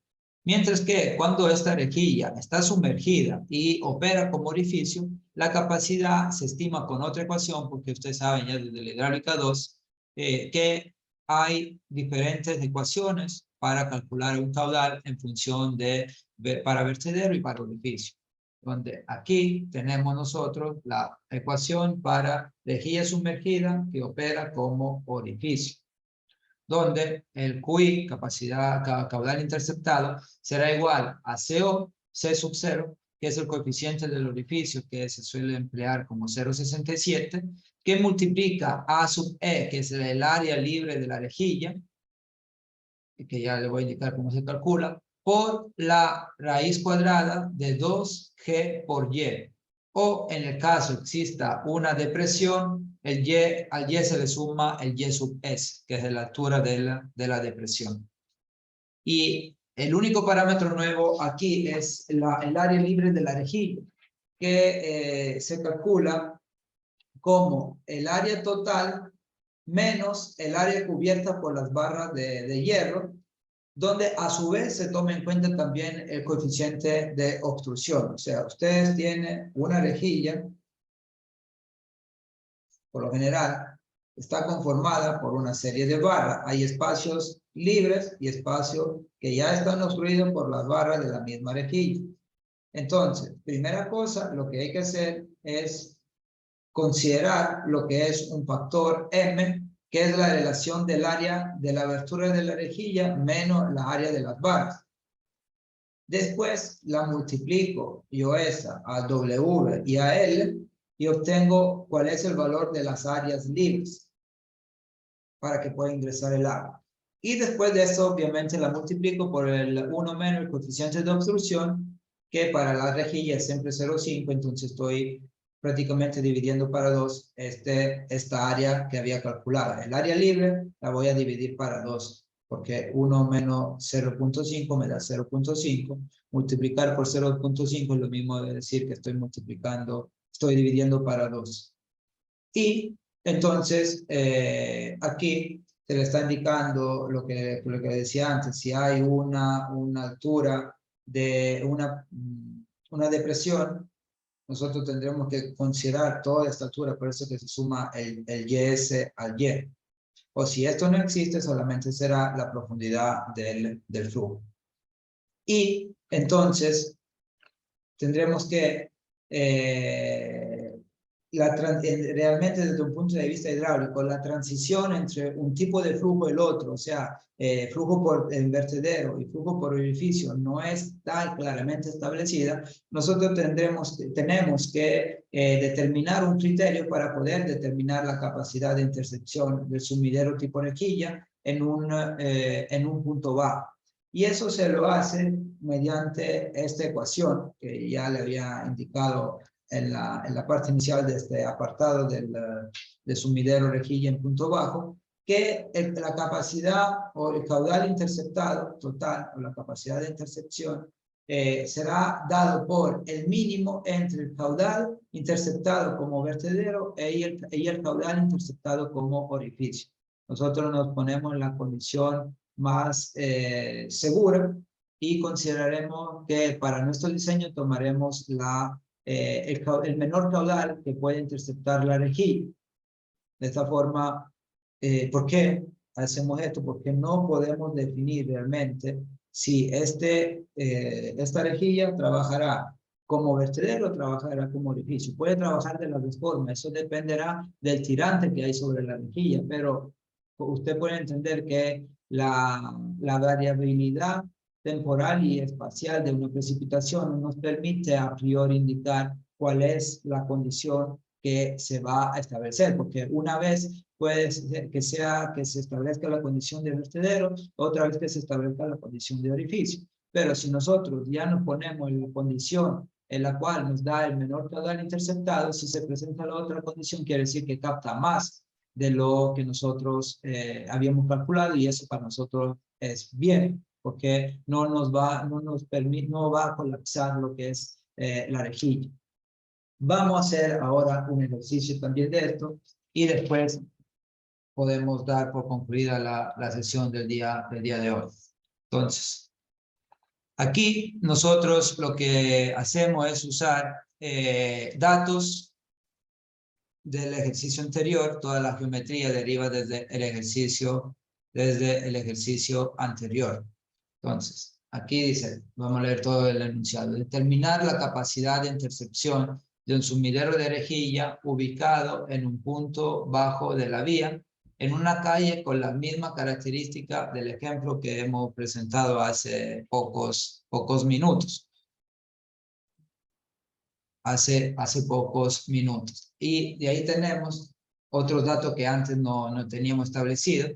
Mientras que cuando esta rejilla está sumergida y opera como orificio, la capacidad se estima con otra ecuación, porque ustedes saben ya desde la hidráulica 2, que hay diferentes ecuaciones para calcular un caudal en función de para vertedero y para orificio. Donde aquí tenemos nosotros la ecuación para rejilla sumergida que opera como orificio, donde el QI, capacidad caudal interceptado, será igual a CO, C sub 0, que es el coeficiente del orificio que se suele emplear como 0,67, que multiplica A sub E, que es el área libre de la rejilla, que ya le voy a indicar cómo se calcula, por la raíz cuadrada de 2G por Y. O en el caso exista una depresión, al Y se le suma el Y sub S, que es la altura de la depresión. Y el único parámetro nuevo aquí es el área libre de la rejilla, que se calcula como el área total menos el área cubierta por las barras de hierro, donde a su vez se toma en cuenta también el coeficiente de obstrucción. O sea, ustedes tienen una rejilla, por lo general, está conformada por una serie de barras. Hay espacios libres y espacios que ya están obstruidos por las barras de la misma rejilla. Entonces, primera cosa, lo que hay que hacer es considerar lo que es un factor M, que es la relación del área de la abertura de la rejilla menos la área de las barras. Después la multiplico yo esa a W y a L y obtengo cuál es el valor de las áreas libres para que pueda ingresar el agua. Y después de eso, obviamente, la multiplico por el 1 menos el coeficiente de obstrucción, que para la rejilla es siempre 0,5, entonces estoy prácticamente dividiendo para 2 esta área que había calculado. El área libre la voy a dividir para 2, porque 1 menos 0,5 me da 0,5. Multiplicar por 0,5 es lo mismo de decir que estoy dividiendo para 2. Y entonces, aquí se le está indicando lo que decía antes, si hay una altura de una depresión, nosotros tendremos que considerar toda esta altura, por eso que se suma el YS al Y. O si esto no existe, solamente será la profundidad del flujo. Y entonces, tendremos que realmente desde un punto de vista hidráulico, la transición entre un tipo de flujo y el otro, o sea, flujo por el vertedero y flujo por orificio, no es tan claramente establecida. Nosotros tenemos que determinar un criterio para poder determinar la capacidad de intercepción del sumidero tipo rejilla en un punto bajo. Y eso se lo hace mediante esta ecuación que ya le había indicado en la parte inicial de este apartado del sumidero rejilla en punto bajo, que la capacidad o el caudal interceptado total o la capacidad de intercepción será dado por el mínimo entre el caudal interceptado como vertedero y el caudal interceptado como orificio. Nosotros nos ponemos en la condición más segura y consideraremos que para nuestro diseño tomaremos el menor caudal que puede interceptar la rejilla. De esta forma, ¿por qué hacemos esto? Porque no podemos definir realmente si esta rejilla trabajará como vertedero o trabajará como orificio. Puede trabajar de las dos formas, eso dependerá del tirante que hay sobre la rejilla, pero usted puede entender que la variabilidad temporal y espacial de una precipitación no nos permite a priori indicar cuál es la condición que se va a establecer, porque una vez puede ser que se establezca la condición de vertedero, otra vez que se establezca la condición de orificio. Pero si nosotros ya nos ponemos en la condición en la cual nos da el menor caudal interceptado, si se presenta la otra condición, quiere decir que capta más de lo que nosotros habíamos calculado, y eso para nosotros es bien, porque no va a colapsar lo que es la rejilla. Vamos a hacer ahora un ejercicio también de esto y después podemos dar por concluida la sesión del día de hoy. Entonces, aquí nosotros lo que hacemos es usar datos del ejercicio anterior. Toda la geometría deriva desde el ejercicio anterior. Entonces, aquí dice, vamos a leer todo el enunciado: determinar la capacidad de intercepción de un sumidero de rejilla ubicado en un punto bajo de la vía, en una calle con la misma característica del ejemplo que hemos presentado hace pocos minutos. Hace pocos minutos. Y de ahí tenemos otros datos que antes no teníamos establecido.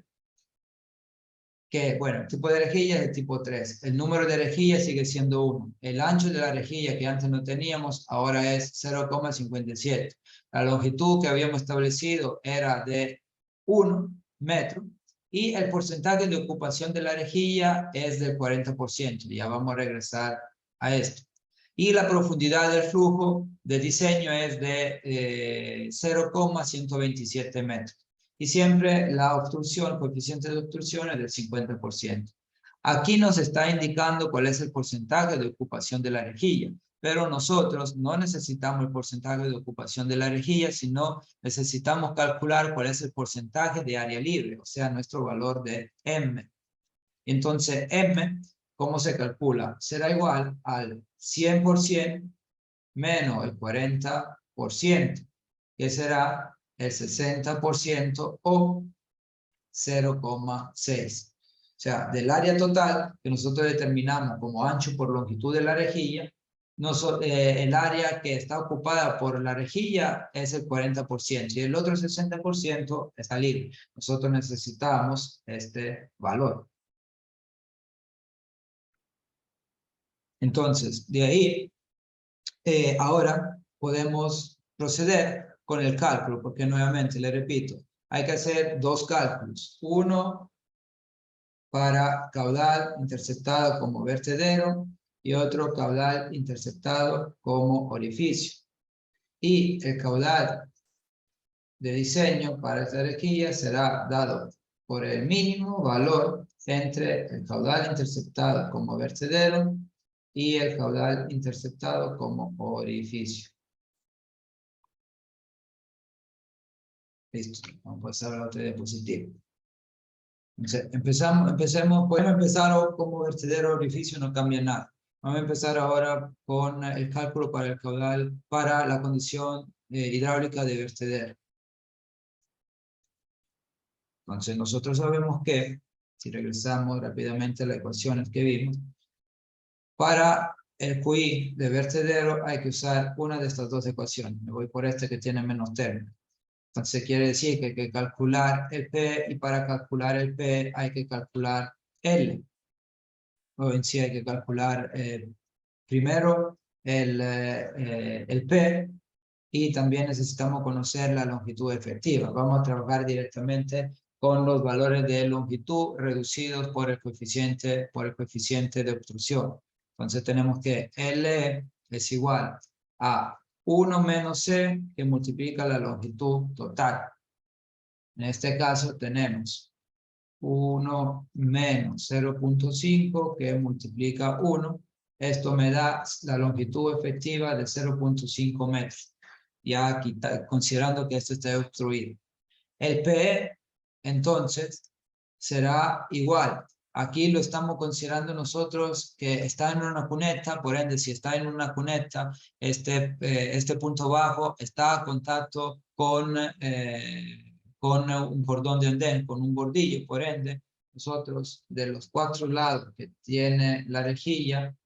Que, bueno, el tipo de rejilla es el tipo 3. El número de rejillas sigue siendo 1. El ancho de la rejilla, que antes no teníamos, ahora es 0,57. La longitud que habíamos establecido era de 1 metro. Y el porcentaje de ocupación de la rejilla es del 40%. Ya vamos a regresar a esto. Y la profundidad del flujo de diseño es de 0,127 metros. Y siempre la obstrucción, coeficiente de obstrucción es del 50%. Aquí nos está indicando cuál es el porcentaje de ocupación de la rejilla, pero nosotros no necesitamos el porcentaje de ocupación de la rejilla, sino necesitamos calcular cuál es el porcentaje de área libre, o sea, nuestro valor de M. Entonces, M, ¿cómo se calcula? Será igual al 100% menos el 40%, que será el 60% o 0,6. O sea, del área total que nosotros determinamos como ancho por longitud de la rejilla, el área que está ocupada por la rejilla es el 40% y el otro 60% está libre. Nosotros necesitamos este valor. Entonces, de ahí, ahora podemos proceder con el cálculo, porque nuevamente, le repito, hay que hacer dos cálculos. Uno para caudal interceptado como vertedero y otro caudal interceptado como orificio. Y el caudal de diseño para esta rejilla será dado por el mínimo valor entre el caudal interceptado como vertedero y el caudal interceptado como orificio. Listo, vamos a pasar a la otra diapositiva. Entonces, podemos empezar como vertedero o orificio, no cambia nada. Vamos a empezar ahora con el cálculo para el caudal, para la condición hidráulica de vertedero. Entonces, nosotros sabemos que, si regresamos rápidamente a las ecuaciones que vimos, para el QI de vertedero hay que usar una de estas dos ecuaciones. Me voy por este que tiene menos términos. Entonces quiere decir que hay que calcular el P, y para calcular el P hay que calcular L. O en sí hay que calcular primero el P, y también necesitamos conocer la longitud efectiva. Vamos a trabajar directamente con los valores de longitud reducidos por el coeficiente de obstrucción. Entonces tenemos que LE es igual a 1 menos C que multiplica la longitud total. En este caso tenemos 1 menos 0.5 que multiplica 1. Esto me da la longitud efectiva de 0.5 metros. Ya considerando que esto está obstruido. El PE, entonces, será igual. Aquí lo estamos considerando nosotros que está en una cuneta, por ende, si está en una cuneta, este punto bajo está en contacto con un cordón de andén, con un bordillo, por ende, nosotros de los 4 lados que tiene la rejilla,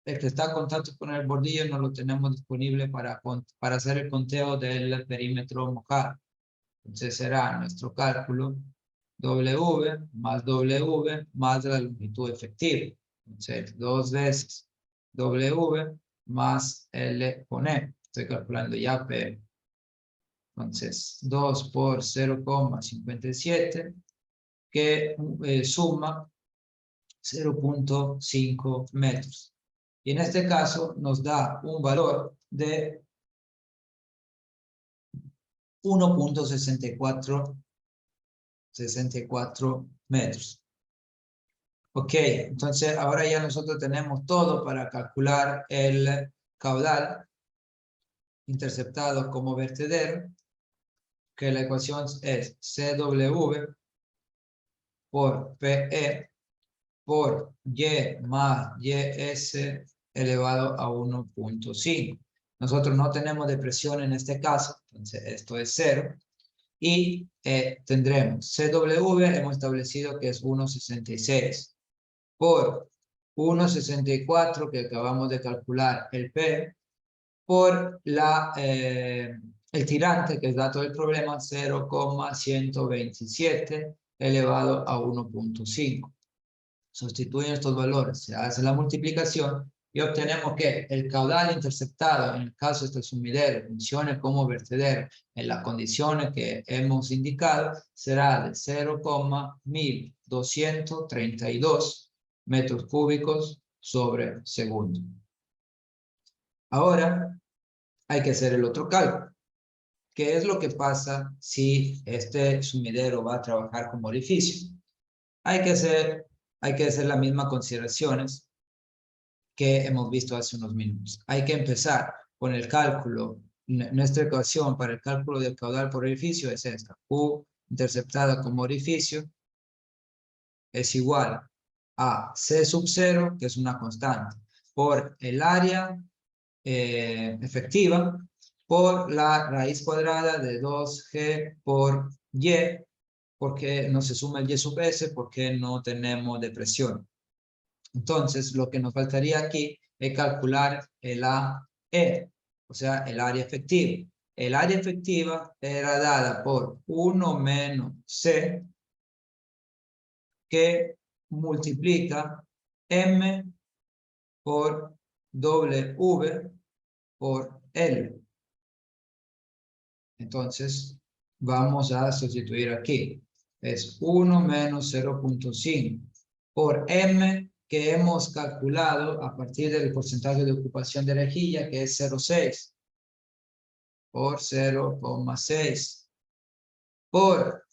el que está en contacto con el bordillo no lo tenemos disponible para hacer el conteo del perímetro mojado. Entonces será nuestro cálculo W más la longitud efectiva. Entonces, 2 veces W más L con E. Estoy calculando ya P. Entonces, 2 por 0,57 que suma 0.5 metros. Y en este caso nos da un valor de 1.64 metros. Ok, entonces ahora ya nosotros tenemos todo para calcular el caudal interceptado como vertedero, que la ecuación es CW por PE por Y más YS elevado a 1.5. Nosotros no tenemos depresión en este caso, entonces esto es 0. Y tendremos CW, hemos establecido que es 1.66 por 1.64 que acabamos de calcular el P, por el tirante, que es dato del problema, 0,127 elevado a 1.5. Sustituyen estos valores, se hace la multiplicación y obtenemos que el caudal interceptado, en el caso de este sumidero, funcione como vertedero en las condiciones que hemos indicado, será de 0,1232 metros cúbicos sobre segundo. Ahora hay que hacer el otro cálculo. ¿Qué es lo que pasa si este sumidero va a trabajar como orificio? Hay que hacer las mismas consideraciones que hemos visto hace unos minutos. Hay que empezar con el cálculo. Nuestra ecuación para el cálculo del caudal por orificio es esta. U interceptada como orificio es igual a C sub 0, que es una constante, por el área efectiva, por la raíz cuadrada de 2G por Y, porque no se suma el Y sub S, porque no tenemos depresión. Entonces, lo que nos faltaría aquí es calcular el AE, o sea, el área efectiva. El área efectiva era dada por 1 menos C, que multiplica M por W por L. Entonces, vamos a sustituir aquí. Es 1 menos 0.5 por M, que hemos calculado a partir del porcentaje de ocupación de rejilla, que es 0,6 por 0,6 por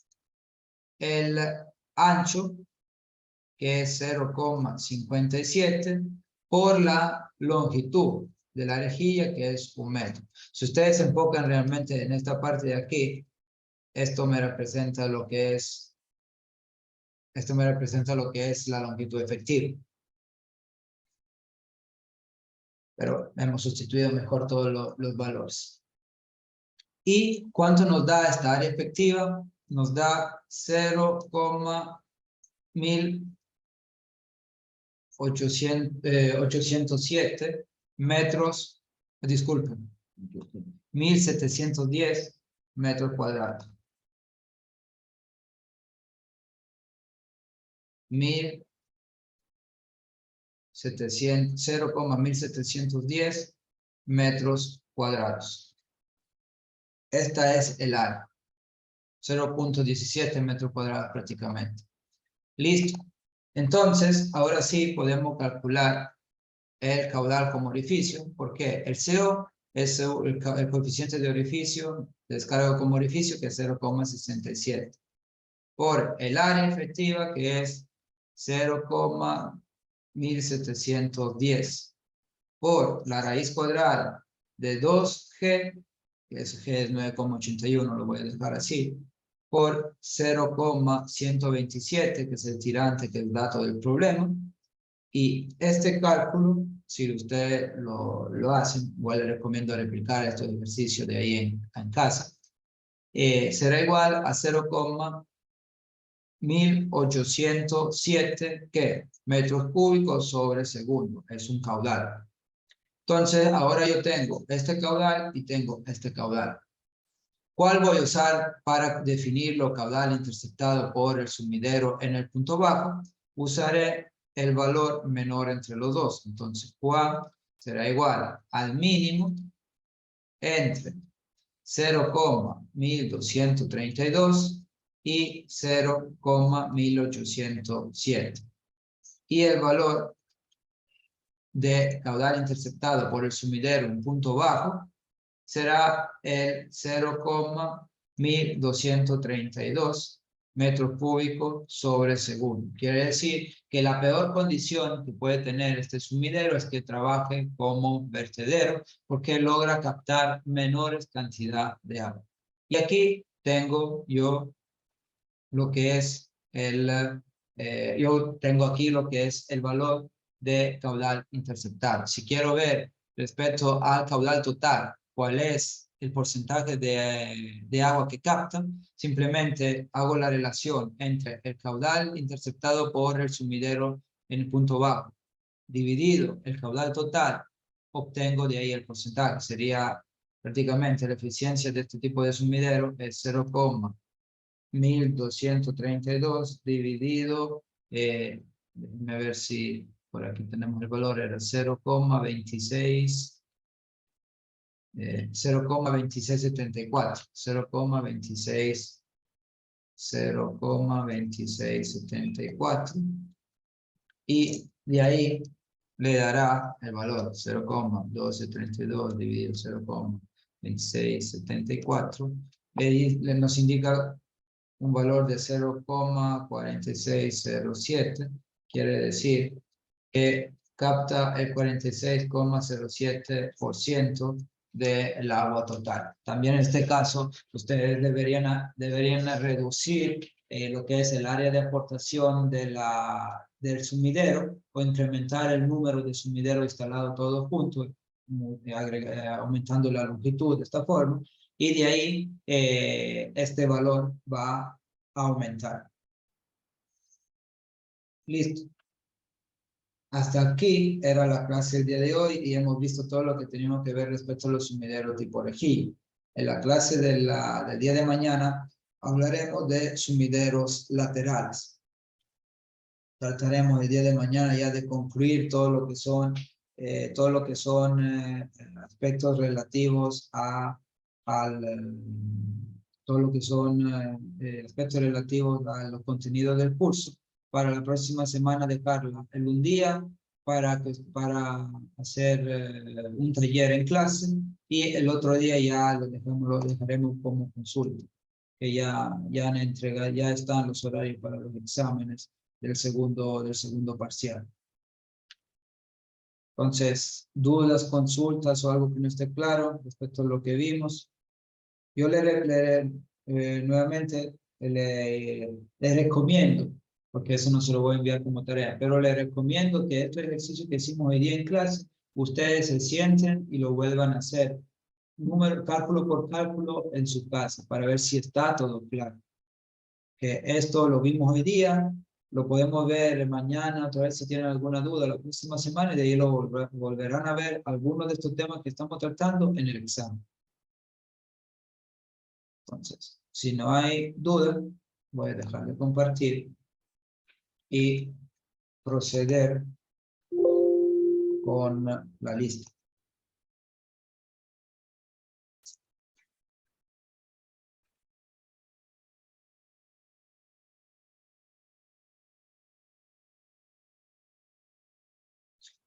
el ancho, que es 0,57 por la longitud de la rejilla, que es 1 metro. Si ustedes se enfocan realmente en esta parte de aquí, esto me representa lo que es la longitud efectiva. Pero hemos sustituido mejor todos los valores. ¿Y cuánto nos da esta área efectiva? Nos da 0,807 metros, disculpen, 1.710 metros cuadrados. 0,1710 metros cuadrados. Esta es el área. 0.17 metros cuadrados prácticamente. Listo. Entonces, ahora sí podemos calcular el caudal como orificio. ¿Por qué? El CO es el coeficiente de orificio, de descarga como orificio, que es 0,67. Por el área efectiva, que es 0,1710. Por la raíz cuadrada de 2G, que es G es 9,81, lo voy a dejar así, por 0,127, que es el tirante, que es el dato del problema. Y este cálculo, si usted lo hace, igual le recomiendo replicar estos ejercicios de ahí en casa, será igual a 0,1807 ¿qué? Metros cúbicos sobre segundo. Es un caudal. Entonces, ahora yo tengo este caudal y tengo este caudal. ¿Cuál voy a usar para definir lo caudal interceptado por el sumidero en el punto bajo? Usaré el valor menor entre los dos. Entonces, Q será igual al mínimo entre 0,1232 y 0,1807. Y el valor de caudal interceptado por el sumidero en punto bajo será el 0,1232 metros cúbicos sobre segundo. Quiere decir que la peor condición que puede tener este sumidero es que trabaje como vertedero, porque logra captar menores cantidad de agua. Y aquí tengo yo lo que es yo tengo aquí lo que es el valor de caudal interceptado. Si quiero ver respecto al caudal total, cuál es el porcentaje de agua que capta, simplemente hago la relación entre el caudal interceptado por el sumidero en el punto bajo, dividido el caudal total, obtengo de ahí el porcentaje. Sería prácticamente la eficiencia de este tipo de sumidero es 0,1232 dividido, déjenme ver si por aquí tenemos el valor, era 0,26, 0,2674, 0,2674, y de ahí le dará el valor 0,1232 dividido 0,2674, y nos indica un valor de 0,4607, quiere decir que capta el 46,07% del agua total. También en este caso, ustedes deberían reducir lo que es el área de aportación del sumidero, o incrementar el número de sumideros instalados todos juntos, aumentando la longitud de esta forma, y de ahí este valor va a aumentar. Listo. Hasta aquí era la clase del día de hoy y hemos visto todo lo que teníamos que ver respecto a los sumideros tipo rejilla. En la clase del día de mañana hablaremos de sumideros laterales. Trataremos el día de mañana ya de concluir todo lo que son aspectos relativos todo lo que son aspectos relativos a los contenidos del curso. Para la próxima semana dejarla en un día para hacer un taller en clase, y el otro día ya lo dejaremos como consulta, que ya están los horarios para los exámenes del segundo parcial. Entonces, dudas, consultas o algo que no esté claro respecto a lo que vimos. Yo nuevamente le recomiendo, porque eso no se lo voy a enviar como tarea, pero le recomiendo que estos ejercicios que hicimos hoy día en clase, ustedes se sienten y lo vuelvan a hacer, cálculo por cálculo en su casa, para ver si está todo claro. Que esto lo vimos hoy día, lo podemos ver mañana, otra vez si tienen alguna duda la próxima semana, y de ahí lo volverán a ver algunos de estos temas que estamos tratando en el examen. Entonces, si no hay duda, voy a dejar de compartir y proceder con la lista.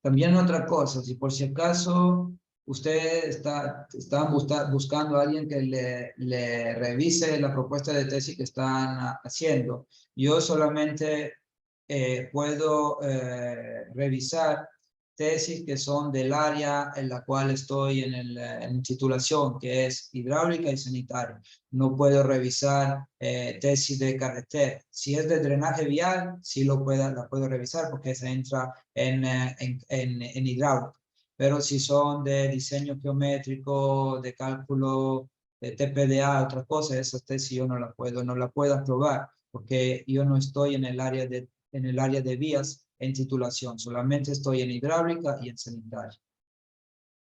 También otra cosa, si por si acaso usted está buscando a alguien que le revise la propuesta de tesis que están haciendo, yo solamente puedo revisar tesis que son del área en la cual estoy en titulación, que es hidráulica y sanitaria. No puedo revisar tesis de carretera. Si es de drenaje vial, sí la puedo revisar porque se entra en hidráulica. Pero si son de diseño geométrico, de cálculo, de TPDA, otras cosas, esas tesis yo no la puedo aprobar porque yo no estoy en el área de vías en titulación, solamente estoy en hidráulica y en sanitaria,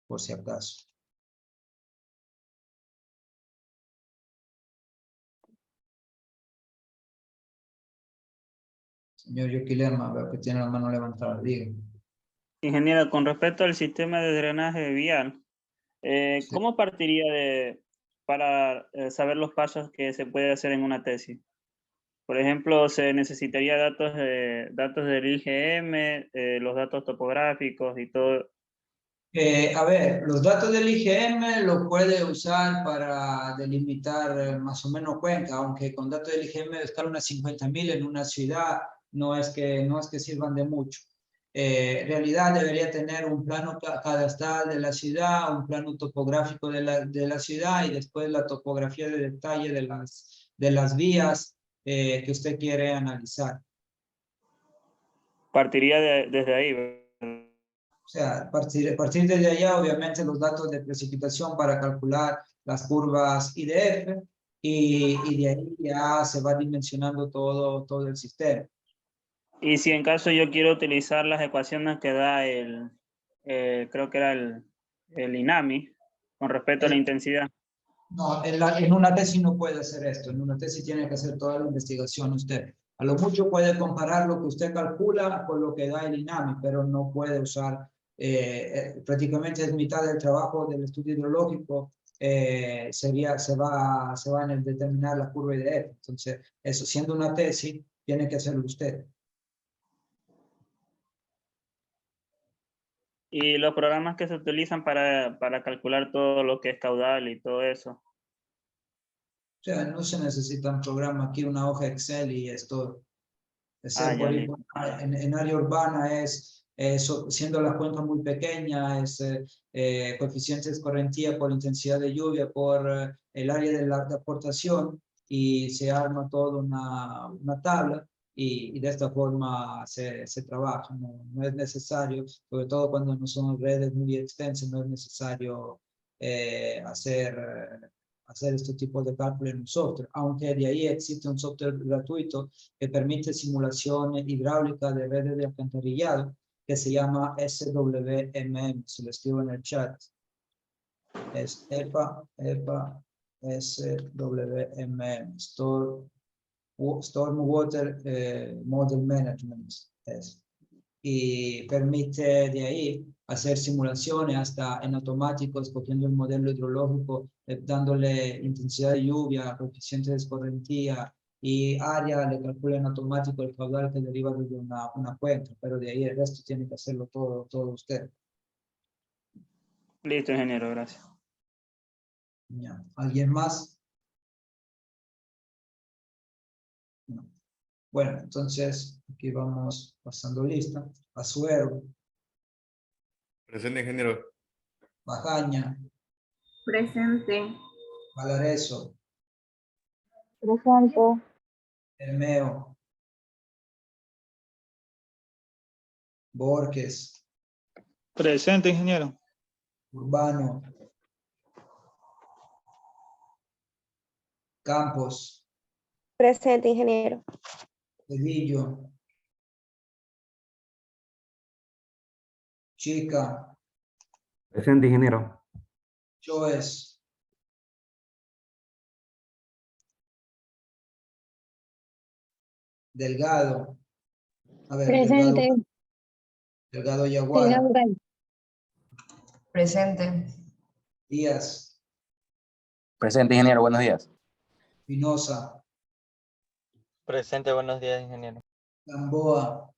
por si acaso. Señor Yoquilema, veo que tiene la mano levantada, diga. Ingeniero, con respecto al sistema de drenaje vial, Sí. ¿cómo partiría para saber los pasos que se puede hacer en una tesis? Por ejemplo, se necesitaría datos del IGM, los datos topográficos y todo. A ver, los datos del IGM los puede usar para delimitar más o menos Cuenca, aunque con datos del IGM de escala unas 50.000 en una ciudad no es que sirvan de mucho. En realidad debería tener un plano cadastral de la ciudad, un plano topográfico de la ciudad y después la topografía de detalle de las vías que usted quiere analizar. Partiría desde ahí, ¿verdad? O sea, a partir de allá, obviamente, los datos de precipitación para calcular las curvas IDF y de ahí ya se va dimensionando todo el sistema. Y si en caso yo quiero utilizar las ecuaciones que da creo que era el INAMI, con respecto a la intensidad. No, en una tesis no puede hacer esto. En una tesis tiene que hacer toda la investigación usted. A lo mucho puede comparar lo que usted calcula con lo que da el INAMI, pero no puede usar, prácticamente es mitad del trabajo del estudio hidrológico, se va en el determinar la curva IDF. Entonces, eso siendo una tesis, tiene que hacerlo usted. Y los programas que se utilizan para calcular todo lo que es caudal y todo eso. O sea, no se necesita un programa aquí, una hoja Excel y esto. Ah, ya, listo. En área urbana siendo la cuenca muy pequeña, coeficientes correntía por intensidad de lluvia, por el área de aportación, y se arma toda una tabla y de esta forma se trabaja. No es necesario, sobre todo cuando no son redes muy extensas, no es necesario hacer este tipo de cálculo en un software, aunque de ahí existe un software gratuito que permite simulación hidráulica de redes de alcantarillado, que se llama SWMM, se lo escribo en el chat. Es EPA SWMM, Storm Water Model Management. Y permite de ahí hacer simulaciones hasta en automático, escogiendo el modelo hidrológico, dándole intensidad de lluvia, coeficiente de escorrentía y área, le calcula en automático el caudal que deriva de una cuenca, pero de ahí el resto tiene que hacerlo todo usted. Listo, ingeniero, gracias. Ya. ¿Alguien más? No. Bueno, entonces aquí vamos pasando lista. Azuero, Presente, ingeniero. Bajaña, Presente. Valareso, Presente. Hermeo, Borges, Presente, ingeniero. Urbano, Campos, Presente, ingeniero. Cedillo, Chica, Presente, ingeniero. Choes, Delgado, a ver, Presente. Delgado Yaguara, Señor. Presente. Díaz, Presente, ingeniero, buenos días. Pinoza, Presente, buenos días, ingeniero. Gamboa,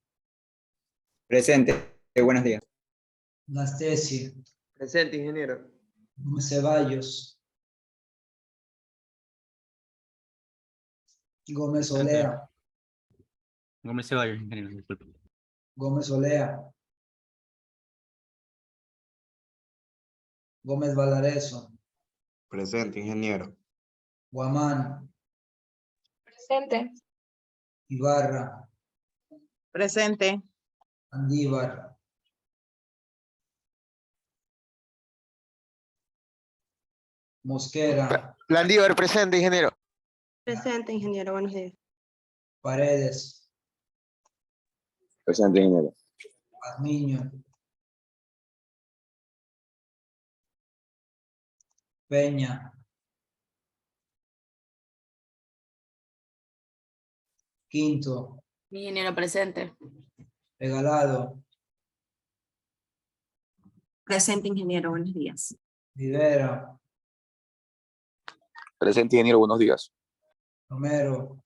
Presente. Buenos días. Nastesi, Presente, ingeniero. Gómez Ceballos, Gómez Olea, Gómez Ceballos, ingeniero, disculpe. Gómez Olea, Gómez Valareso, Presente, ingeniero. Guamán, Presente. Ibarra, Presente. Andívar, Mosquera, Landívar, presente, ingeniero. Presente, ingeniero. Buenos días. Paredes, Presente, ingeniero. Pazmiño, Peña, Quinto, Ingeniero presente. Regalado, Presente, ingeniero. Buenos días. Rivera, Presente, ingeniero, buenos días. Romero,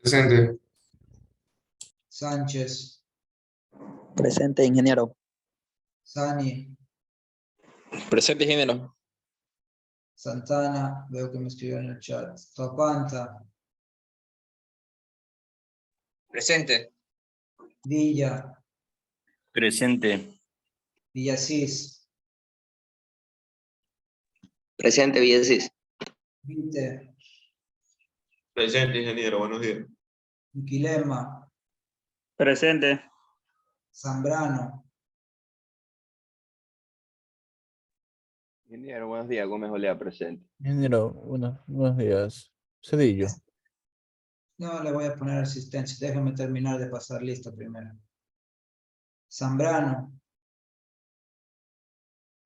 Presente. Sánchez, Presente, ingeniero. Sani, Presente, ingeniero. Santana, veo que me escribió en el chat, Topanta, Presente. Villa, Presente. Villasís, Presente, Villasís. Vite, Presente, ingeniero. Buenos días. Miquilema, Presente. Zambrano, Ingeniero, buenos días. Gómez Olea, presente. Ingeniero, buenos días. Cedillo. no le voy a poner asistencia, déjame terminar de pasar lista primero. Zambrano,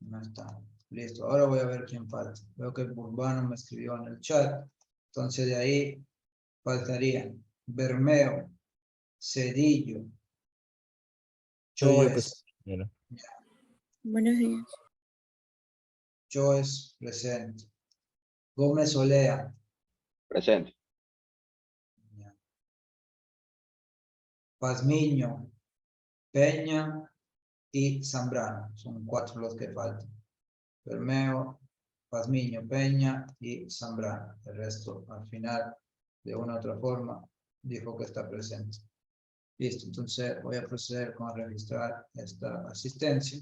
no está, listo, ahora voy a ver quién falta. Veo que Urbano me escribió en el chat, entonces de ahí faltarían Bermeo, Cedillo, Cedillo, Choes, ingeniero. Buenos días. Choes presente, Gómez Olea, Presente. Pazmiño, Peña y Zambrano, son 4 los que faltan. Bermeo, Pazmiño, Peña y Zambrano. El resto, al final, de una u otra forma, dijo que está presente. Listo, entonces voy a proceder con registrar esta asistencia.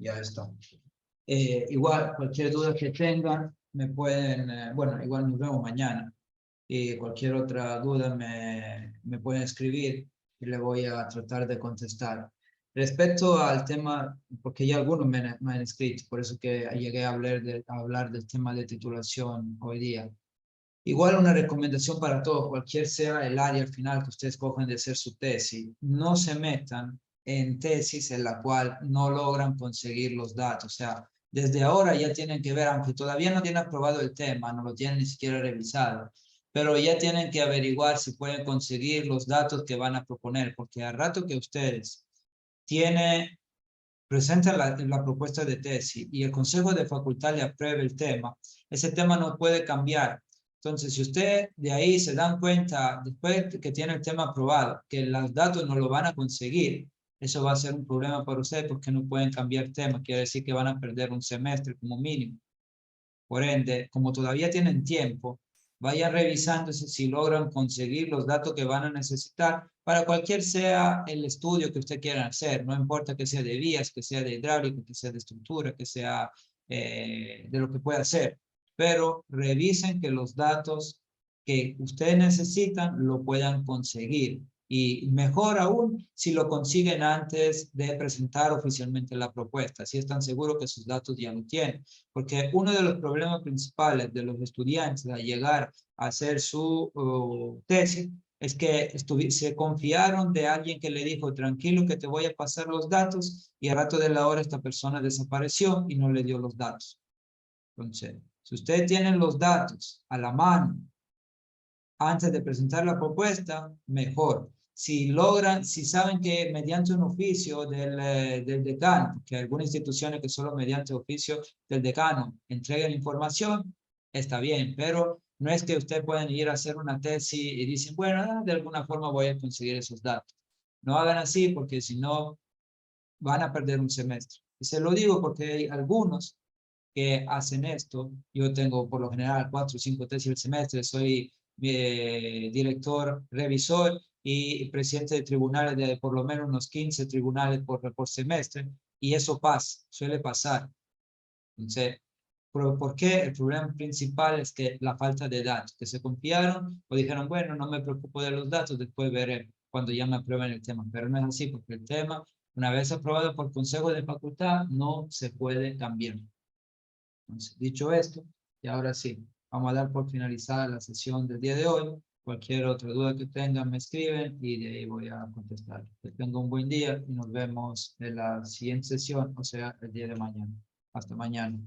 Ya está. Igual, cualquier duda que tengan, me pueden, bueno, igual nos vemos mañana. Y cualquier otra duda me pueden escribir y le voy a tratar de contestar. Respecto al tema, porque ya algunos me han escrito, por eso que llegué a hablar del tema de titulación hoy día. Igual una recomendación para todos, cualquier sea el área al final que ustedes cogen de hacer su tesis, no se metan en tesis en la cual no logran conseguir los datos. O sea, desde ahora ya tienen que ver, aunque todavía no tienen aprobado el tema, no lo tienen ni siquiera revisado, pero ya tienen que averiguar si pueden conseguir los datos que van a proponer, porque al rato que ustedes presentan la propuesta de tesis y el Consejo de Facultad le apruebe el tema, ese tema no puede cambiar. Entonces, si usted de ahí se dan cuenta, después que tiene el tema aprobado, que los datos no lo van a conseguir, eso va a ser un problema para ustedes porque no pueden cambiar tema, quiere decir que van a perder un semestre como mínimo. Por ende, como todavía tienen tiempo, vayan revisando si logran conseguir los datos que van a necesitar para cualquier sea el estudio que usted quiera hacer, no importa que sea de vías, que sea de hidráulica, que sea de estructura, que sea de lo que pueda hacer, pero revisen que los datos que ustedes necesitan lo puedan conseguir. Y mejor aún si lo consiguen antes de presentar oficialmente la propuesta, si están seguros que sus datos ya lo tienen. Porque uno de los problemas principales de los estudiantes al llegar a hacer su tesis es que se confiaron de alguien que le dijo, tranquilo que te voy a pasar los datos, y al rato de la hora esta persona desapareció y no le dio los datos. Entonces, si ustedes tienen los datos a la mano antes de presentar la propuesta, mejor. Si logran, si saben que mediante un oficio del decano, que algunas instituciones que solo mediante oficio del decano entregan información, está bien, pero no es que ustedes pueden ir a hacer una tesis y dicen, bueno, de alguna forma voy a conseguir esos datos. No hagan así porque si no, van a perder un semestre. Y se lo digo porque hay algunos que hacen esto. Yo tengo por lo general 4 o 5 tesis el semestre, soy director, revisor y presidente de tribunales de por lo menos unos 15 tribunales por semestre, y eso pasa, suele pasar. Entonces, ¿por qué? El problema principal es que la falta de datos, que se confiaron o dijeron, bueno, no me preocupo de los datos, después veré cuando ya me aprueben el tema. Pero no es así, porque el tema, una vez aprobado por consejo de facultad, no se puede cambiar. Entonces, dicho esto, y ahora sí, vamos a dar por finalizada la sesión del día de hoy. Cualquier otra duda que tengan me escriben y de ahí voy a contestar. Que tengan un buen día y nos vemos en la siguiente sesión, o sea, el día de mañana. Hasta mañana.